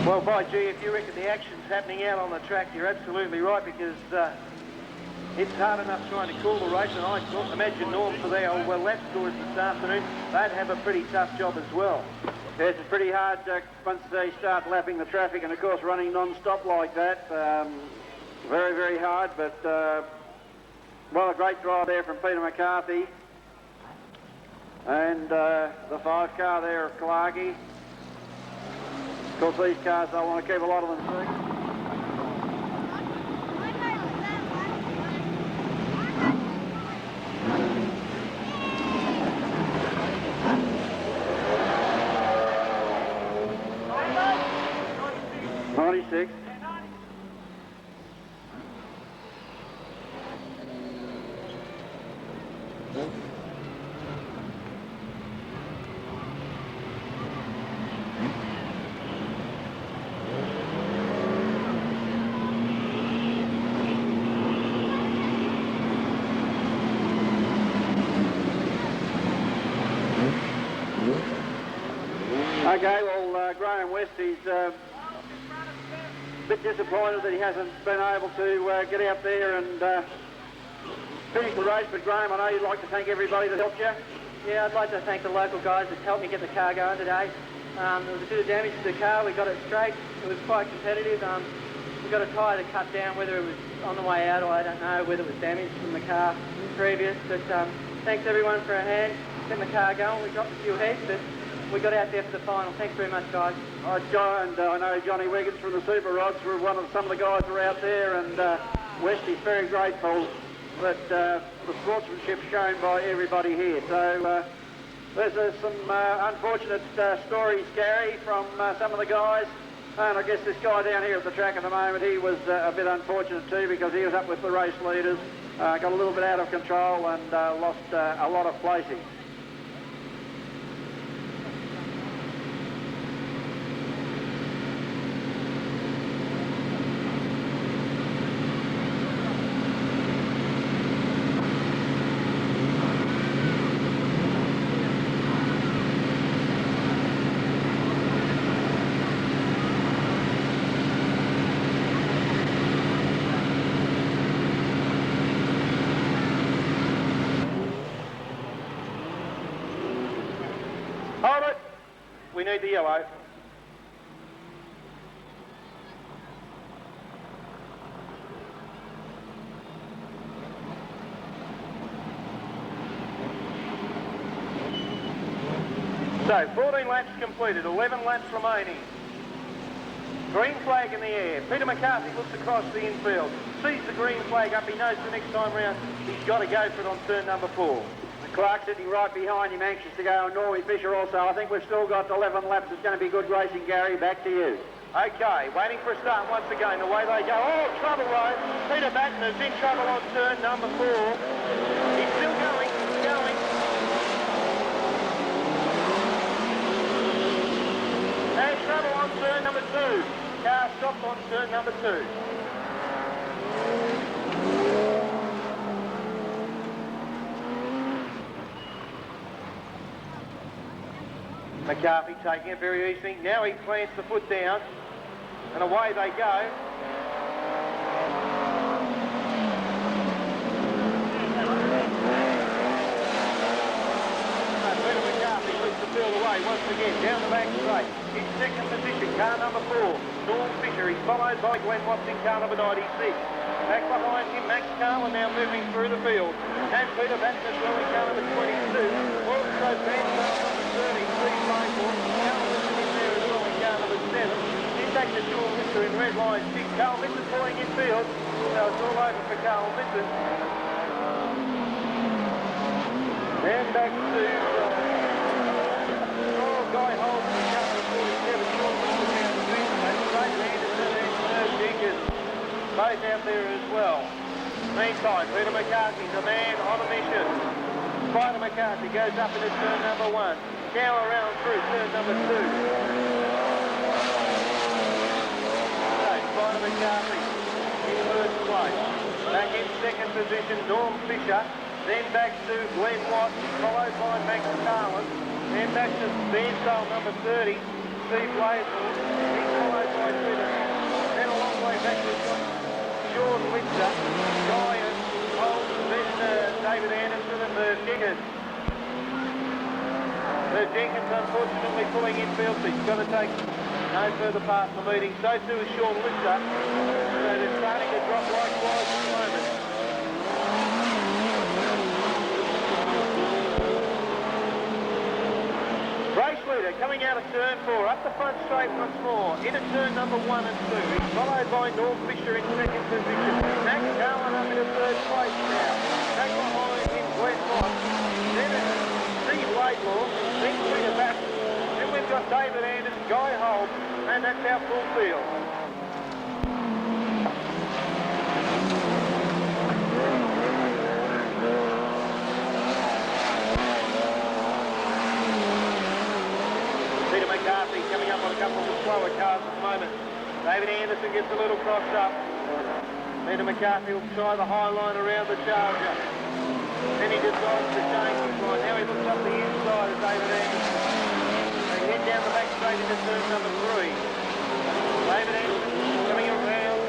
Well, by gee, if you reckon the action's happening out on the track, you're absolutely right, because it's hard enough trying to call the race, and I imagine Norm for their lap scores this afternoon, they'd have a pretty tough job as well. Yes, it's pretty hard once they start lapping the traffic, and of course running non-stop like that. Very, very hard, but well, a great drive there from Peter McCarthy. And the 5 car there of Clarkey. Of course, these cars, I want to keep a lot of them free. '96. Okay, well, Graham West, he's a bit disappointed that he hasn't been able to get out there and finish the race. But Graham, I know you'd like to thank everybody that helped you. Yeah, I'd like to thank the local guys that helped me get the car going today. There was a bit of damage to the car. We got it straight. It was quite competitive. We got a tyre to cut down, whether it was on the way out or I don't know, whether it was damaged from the car previous. But thanks everyone for a hand getting the car going. We dropped a few heads, but we got out there for the final. Thanks very much, guys. John, and I know Johnny Wiggins from the Super Rods were some of the guys were out there, and Westy's very grateful that the sportsmanship shown by everybody here. So there's some unfortunate stories, Gary, from some of the guys. And I guess this guy down here at the track at the moment, he was a bit unfortunate too, because he was up with the race leaders, got a little bit out of control and lost a lot of placings. Hold it. We need the yellow. So, 14 laps completed, 11 laps remaining. Green flag in the air. Peter McCarthy looks across the infield, sees the green flag up. He knows the next time round he's got to go for it on turn number 4. Clark sitting right behind him, anxious to go, and Normie Fisher also. I think we've still got 11 laps. It's going to be good racing, Gary. Back to you. Okay, waiting for a start once again. Away they go. Oh, trouble road. Peter Batten's in trouble on turn number 4. He's still going. He's going. And trouble on turn number 2. Car stopped on turn number 2. McCarthy taking it very easy. Now he plants the foot down, and away they go. Peter McCarthy leads the field away once again, down the back straight. In second position, car number 4, Norm Fisher. He's followed by Glenn Watson, car number 96. Back behind him, Max Carlin now moving through the field. And Peter Batten as well in car number 22. Also Van number 30, Steve Blakemoore. Carl Mitchell in there as well in car number 7. In back to Sean Mitchell in red line 6. Carl Mitchell pulling in field. So it's all over for Carl Mitchell. And back to Guy Holmes in car number 47. Sean Mitchell down the fence. And Craig Anderson and Merv Jenkins both out there as well. Meantime, Peter McCarthy's a man on a mission. Spider McCarthy goes up into turn number 1. Now around through turn number 2. So, Spider McCarthy in first place. Back in second position, Norm Fisher. Then back to Glenn Watt, followed by Max Carlin. Then back to Bansdale number 30, Steve Blaisdell. He's followed by Peter. Then a long way back to Sean Windsor, Guy and David Anderson and Merv Jenkins. Merv Jenkins, unfortunately, pulling infield, so he's got to take no further part in the meeting. So too is Sean Lister. So they're starting to drop likewise at the moment. Race leader coming out of turn 4, up the front straight once more, into turn number 1 and 2. He's followed by Norm Fisher in second position. Max Cowan up into third place now. Back behind him, Glenn Moss. Then it's Steve Laidlaw, then Peter Batten. Then we've got David Anderson, Guy Holt, and that's our full field. Peter McCarthy coming up on a couple of the slower cars at the moment. David Anderson gets a little crossed up. Peter McCarthy will try the high line around the charger. Then he decides to change his line. Now he looks up the inside of David Anderson. They head down the back straight into turn number 3. David Anderson coming around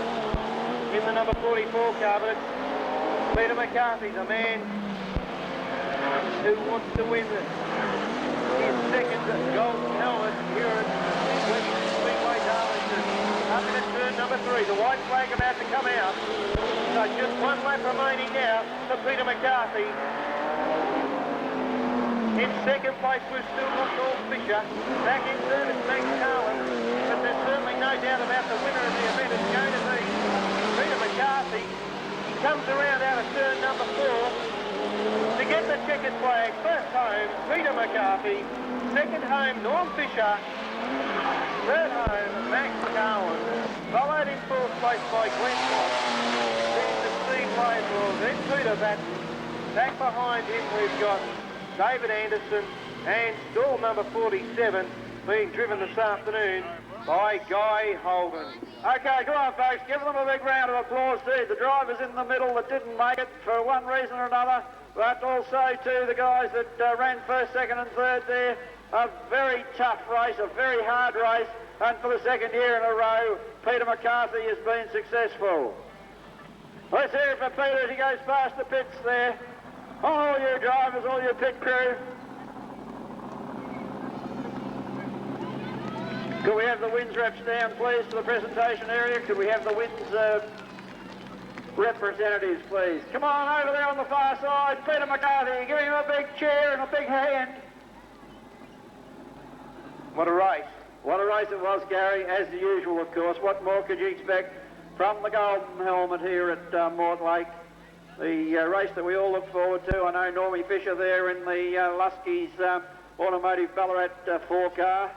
in the number 44 car, but it's Peter McCarthy, the man who wants to win this. His second golden helmet here at Speedway Darlington. Up into turn number 3. The white flag about to come out. So just one lap remaining now for Peter McCarthy. In second place we've still got Norm Fisher. Back in third is Max Cowan. But there's certainly no doubt about the winner of the event is going to be Peter McCarthy. He comes around out of turn number 4. To get the checkered flag, first home, Peter McCarthy. Second home, Norm Fisher. Third home, Max Cowan. Followed in fourth place by Glenn Moss. Then to Steve Laidlaw, then Peter Batten. Back behind him we've got David Anderson and stall number 47 being driven this afternoon by Guy Holden. Okay, come on, folks. Give them a big round of applause, too. The drivers in the middle that didn't make it for one reason or another, but also, too, the guys that ran first, second and third there. A very tough race, a very hard race, and for the second year in a row, Peter McCarthy has been successful. Let's hear it for Peter as he goes past the pits there. All you drivers, all your pit crew. Could we have the wins reps down, please, to the presentation area? Could we have the wins representatives, please? Come on, over there on the far side. Peter McCarthy, give him a big cheer and a big hand. What a race. What a race it was, Gary, as usual, of course. What more could you expect from the Golden Helmet here at Mortlake? The race that we all look forward to. I know Normie Fisher there in the Luskey's Automotive Ballarat 4 car.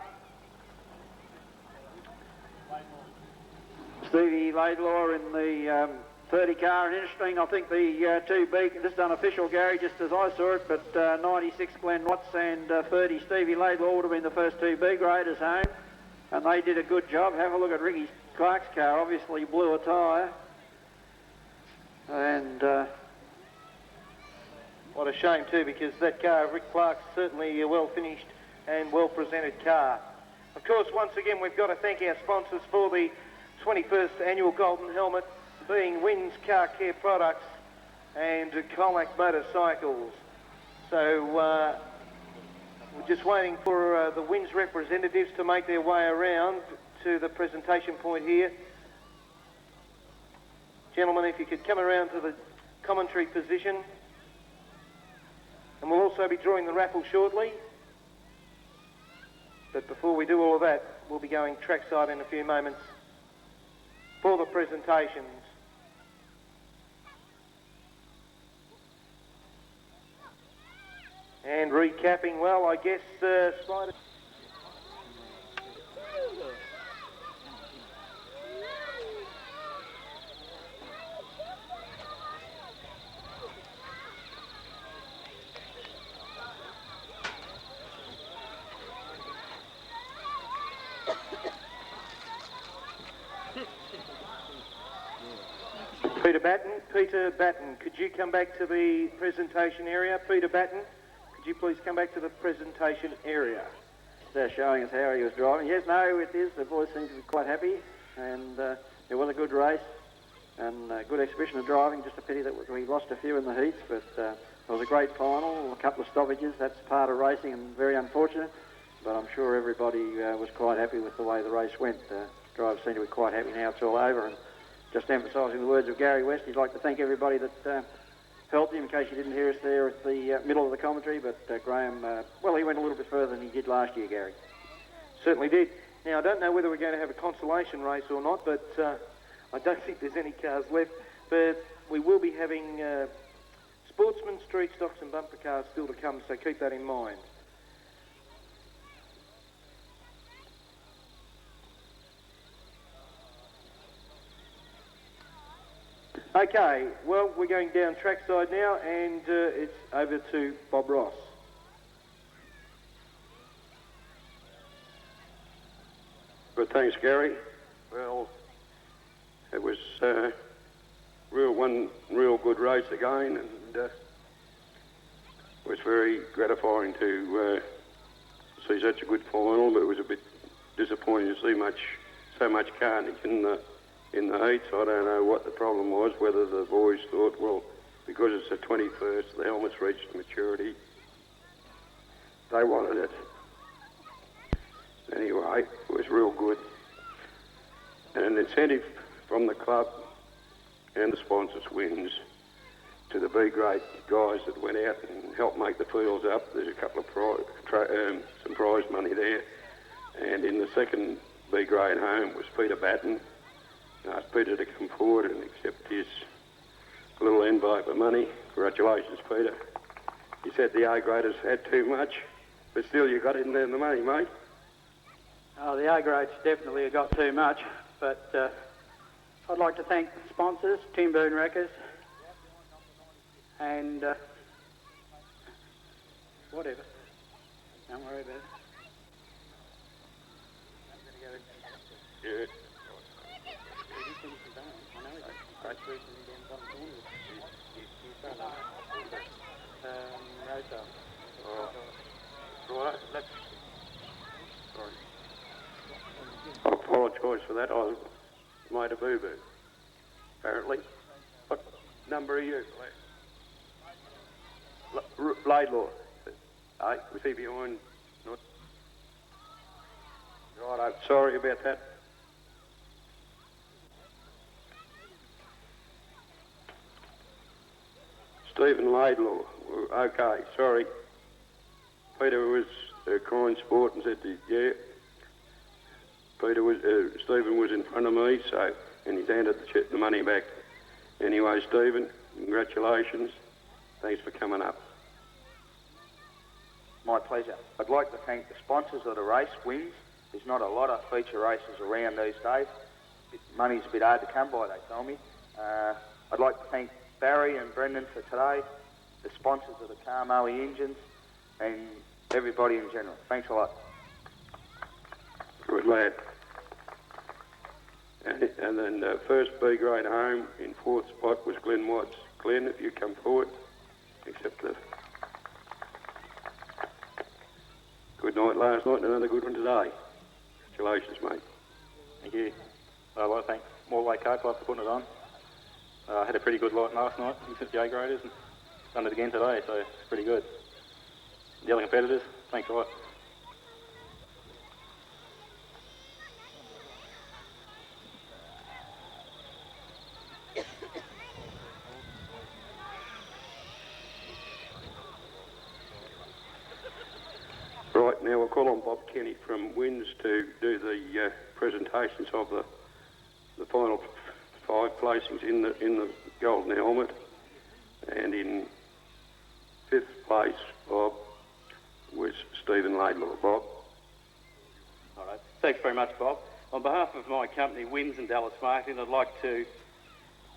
Stevie Laidlaw in the 30 car, and interesting, I think the 2B, just unofficial, Gary, just as I saw it, but 96 Glenn Watts and 30 Stevie Laidlaw would have been the first 2B graders home, and they did a good job. Have a look at Ricky Clark's car, obviously blew a tyre, and what a shame too, because that car, Rick Clark's, certainly a well finished and well presented car. Of course, once again, we've got to thank our sponsors for the 21st annual Golden Helmet, being Wynn's Car Care Products and Colac Motorcycles. So we're just waiting for the Wynn's representatives to make their way around to the presentation point here. Gentlemen, if you could come around to the commentary position. And we'll also be drawing the raffle shortly. But before we do all of that, we'll be going trackside in a few moments for the presentations. And recapping, well, I guess Spider... Peter Batten, could you come back to the presentation area? Peter Batten, could you please come back to the presentation area? They're showing us how he was driving. Yes, no, it is. The boys seem to be quite happy, and it was a good race. and good exhibition of driving. Just a pity that we lost a few in the heats, but it was a great final, a couple of stoppages. That's part of racing and very unfortunate, but I'm sure everybody was quite happy with the way the race went. Drivers seem to be quite happy now it's all over, and just emphasising the words of Gary West, he'd like to thank everybody that helped him, in case you didn't hear us there at the middle of the commentary, but Graham, well, he went a little bit further than he did last year, Gary. Certainly did. Now, I don't know whether we're going to have a consolation race or not, but I don't think there's any cars left. But we will be having sportsmen, street stocks and bumper cars still to come, so keep that in mind. Okay, well, we're going down trackside now, and it's over to Bob Ross. Good, thanks, Gary. Well, it was one real good race again, and it was very gratifying to see such a good final, but it was a bit disappointing to see so much carnage in the heats. I don't know what the problem was, whether the boys thought, well, because it's the 21st, the helmet's reached maturity, they wanted it. Anyway, it was real good. And an incentive from the club and the sponsors wins to the B-grade guys that went out and helped make the fields up. There's a couple of some prize money there. And in the second B-grade home was Peter Batten. I asked Peter to come forward and accept his little envelope of money. Congratulations, Peter. He said the A-graders had too much, but still you got in there the money, mate. Oh, the A-grades definitely got too much, but I'd like to thank the sponsors, Tim Boone Wreckers, and whatever. Don't worry about it. Yeah. Right, that's... Sorry. I apologise for that. I made a boo-boo, apparently. What number are you? Laidlaw. Hey, was he behind? Not... Right, I'm sorry about that. Stephen Laidlaw. Okay, sorry. Peter was a kind sport and said, yeah. Stephen was in front of me, so, and he's handed the money back. Anyway, Stephen, congratulations. Thanks for coming up. My pleasure. I'd like to thank the sponsors of the race, Wins. There's not a lot of feature races around these days. Money's a bit hard to come by, they tell me. I'd like to thank Barry and Brendan for today, the sponsors of the Carmoe engines, and everybody in general. Thanks a lot. Good lad. And then first B grade home in fourth spot was Glenn Watts. Glenn, if you come forward, accept the good night last night and another good one today. Congratulations, mate. Thank you. I'd like to thank Mortlake Car Club for putting it on. I had a pretty good light last night against the A-graders and done it again today, so it's pretty good. The other competitors, thanks a lot. Right, now we'll call on Bob Kenny from Wins to do the presentations of the final 5 placings in the golden helmet. And in 5th place, Bob, was Stephen Laidlaw. Bob. All right. Thanks very much, Bob. On behalf of my company, Wins and Dallas Marketing, I'd like to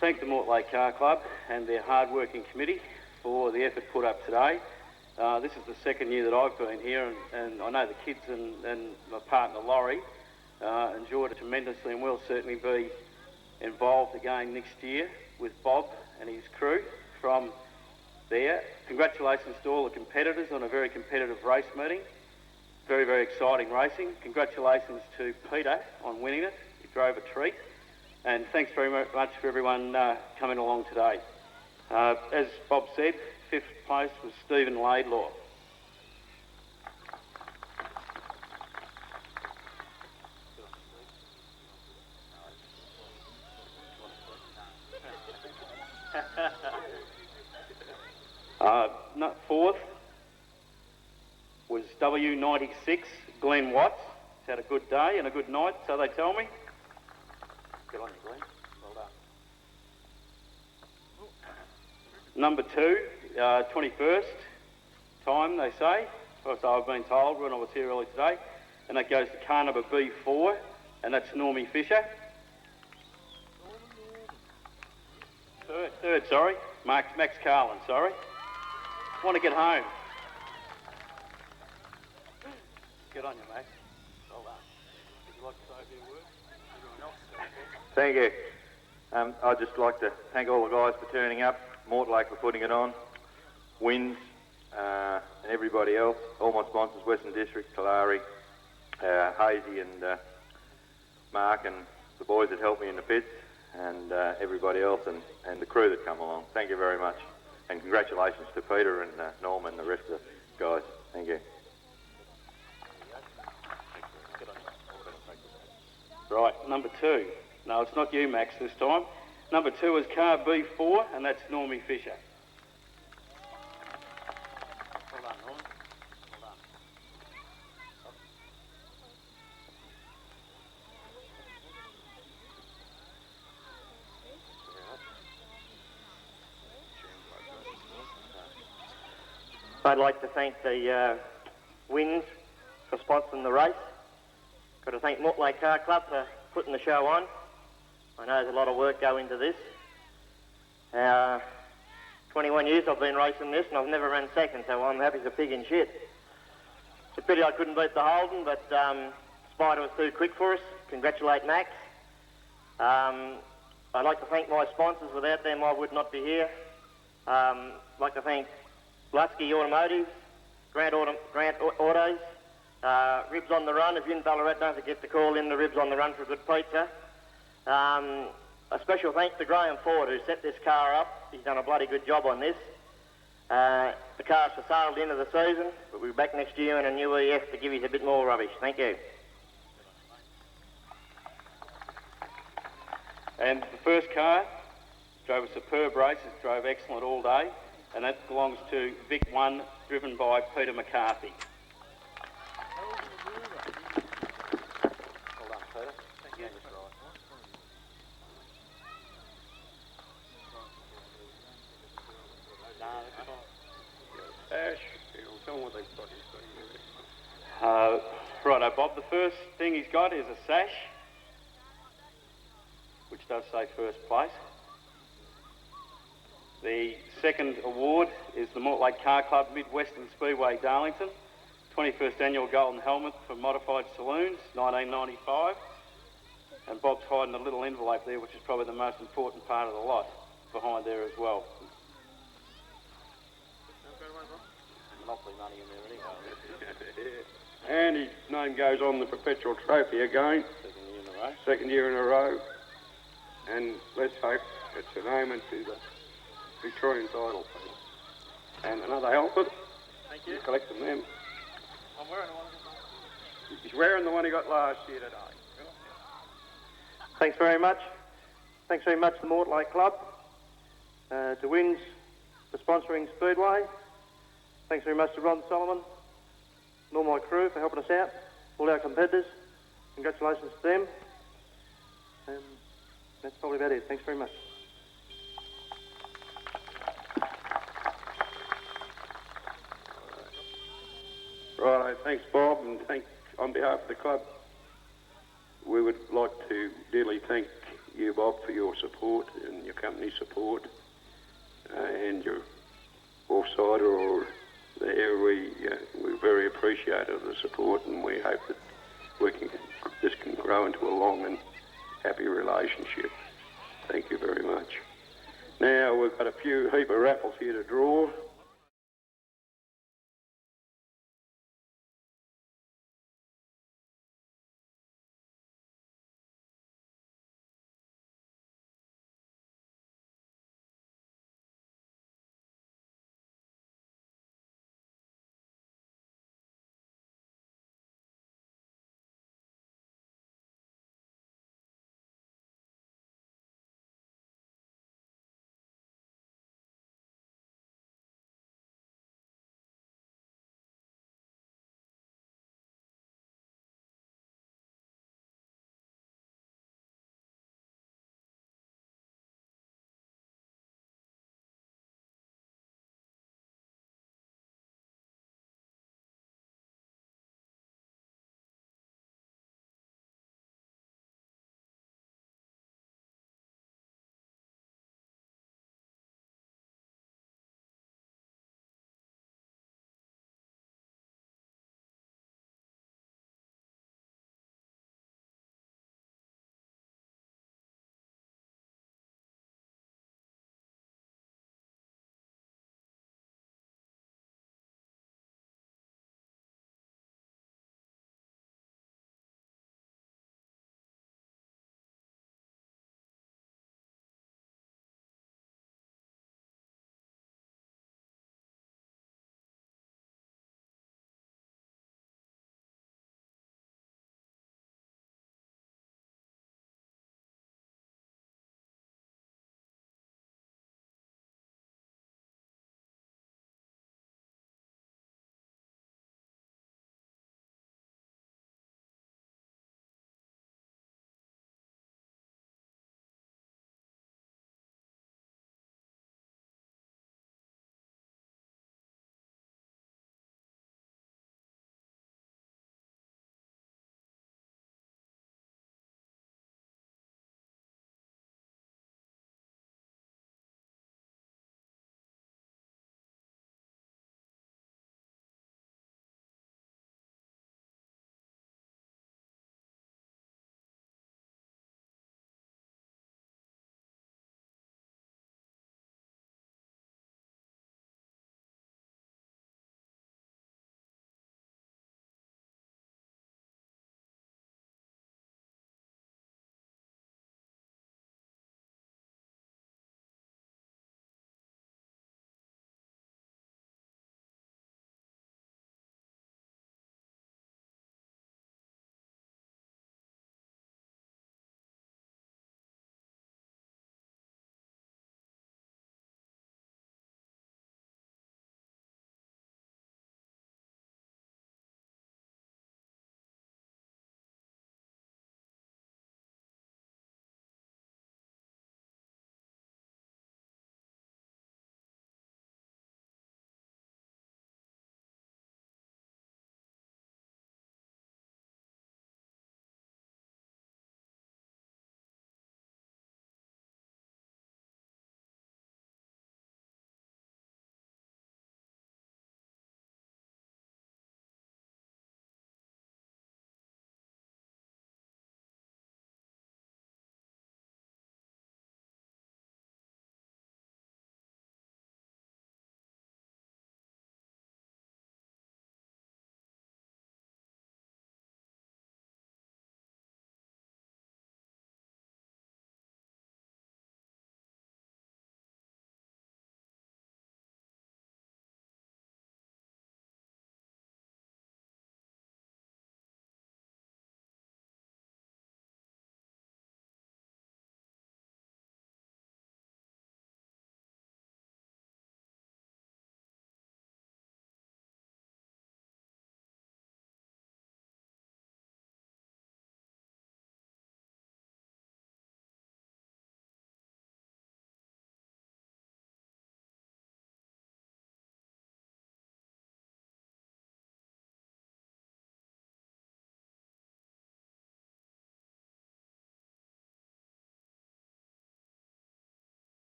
thank the Mortlake Car Club and their hard-working committee for the effort put up today. This is the second year that I've been here, and I know the kids and my partner Laurie enjoyed it tremendously, and we'll certainly be involved again next year with Bob and his crew from there. Congratulations to all the competitors on a very competitive race meeting. Very, very exciting racing. Congratulations to Peter on winning it. He drove a treat. And thanks very much for everyone coming along today. As Bob said, 5th place was Stephen Laidlaw. Fourth was W96, Glenn Watts. He's had a good day and a good night, so they tell me. Good on you, Glenn. Well done. Number 2, 21st time, they say. Or so I've been told when I was here early today. And that goes to car number B4, and that's Normie Fisher. Third, sorry. Max Carlin, sorry. Want to get home. Good on you, mate. Well done. Would you like to say a few words? Thank you. I'd just like to thank all the guys for turning up, Mortlake for putting it on, Wins, and everybody else, all my sponsors, Western District, Kalari, Hazy and Mark and the boys that helped me in the pits, and everybody else and the crew that come along. Thank you very much. And congratulations to Peter and Norman and the rest of the guys. Thank you. Right, number 2. No, it's not you, Max, this time. Number 2 is car B4, and that's Normie Fisher. Well done, Norman. Well done. I'd like to thank the Wins for sponsoring the race. Got to thank Mortlake Car Club for putting the show on. I know there's a lot of work go into this. 21 years I've been racing this and I've never run second, so I'm happy as a pig in shit. It's a pity I couldn't beat the Holden, but Spider was too quick for us. Congratulate Max. I'd like to thank my sponsors. Without them I would not be here. I'd like to thank Lusky Automotive, Grant Autos, Ribs on the Run. If you're in Ballarat, don't forget to call in the Ribs on the Run for a good pizza. A special thanks to Graham Ford, who set this car up. He's done a bloody good job on this. The car's for sale at the end of the season, but we'll be back next year in a new EF to give you a bit more rubbish. Thank you. And the first car drove a superb race. It drove excellent all day, and that belongs to Vic 1, driven by Peter McCarthy. Well done, Peter. Thank you. Tell them what they've got. Righto, Bob. The first thing he's got is a sash, which does say first place. The second award is the Mortlake Car Club Midwestern Speedway Darlington, 21st Annual Golden Helmet for Modified Saloons, 1995. And Bob's hiding a little envelope there, which is probably the most important part of the lot, behind there as well. Monopoly money in there anyway. And his name goes on the Perpetual Trophy again. Second year in a row. And let's hope it's an omen to the Victorian title. And another helmet. Thank you. He's collecting them. I'm wearing the one. He's wearing the one he got last year today. Thanks very much. Thanks very much to the Mortlake Club, to Wins for sponsoring Speedway. Thanks very much to Ron Solomon and all my crew for helping us out, all our competitors. Congratulations to them. And that's probably about it. Thanks very much. Right, thanks Bob, and on behalf of the club, we would like to dearly thank you, Bob, for your support and your company's support, and your offsider or there. We're very appreciative of the support, and we hope that this can grow into a long and happy relationship. Thank you very much. Now we've got a heap of raffles here to draw.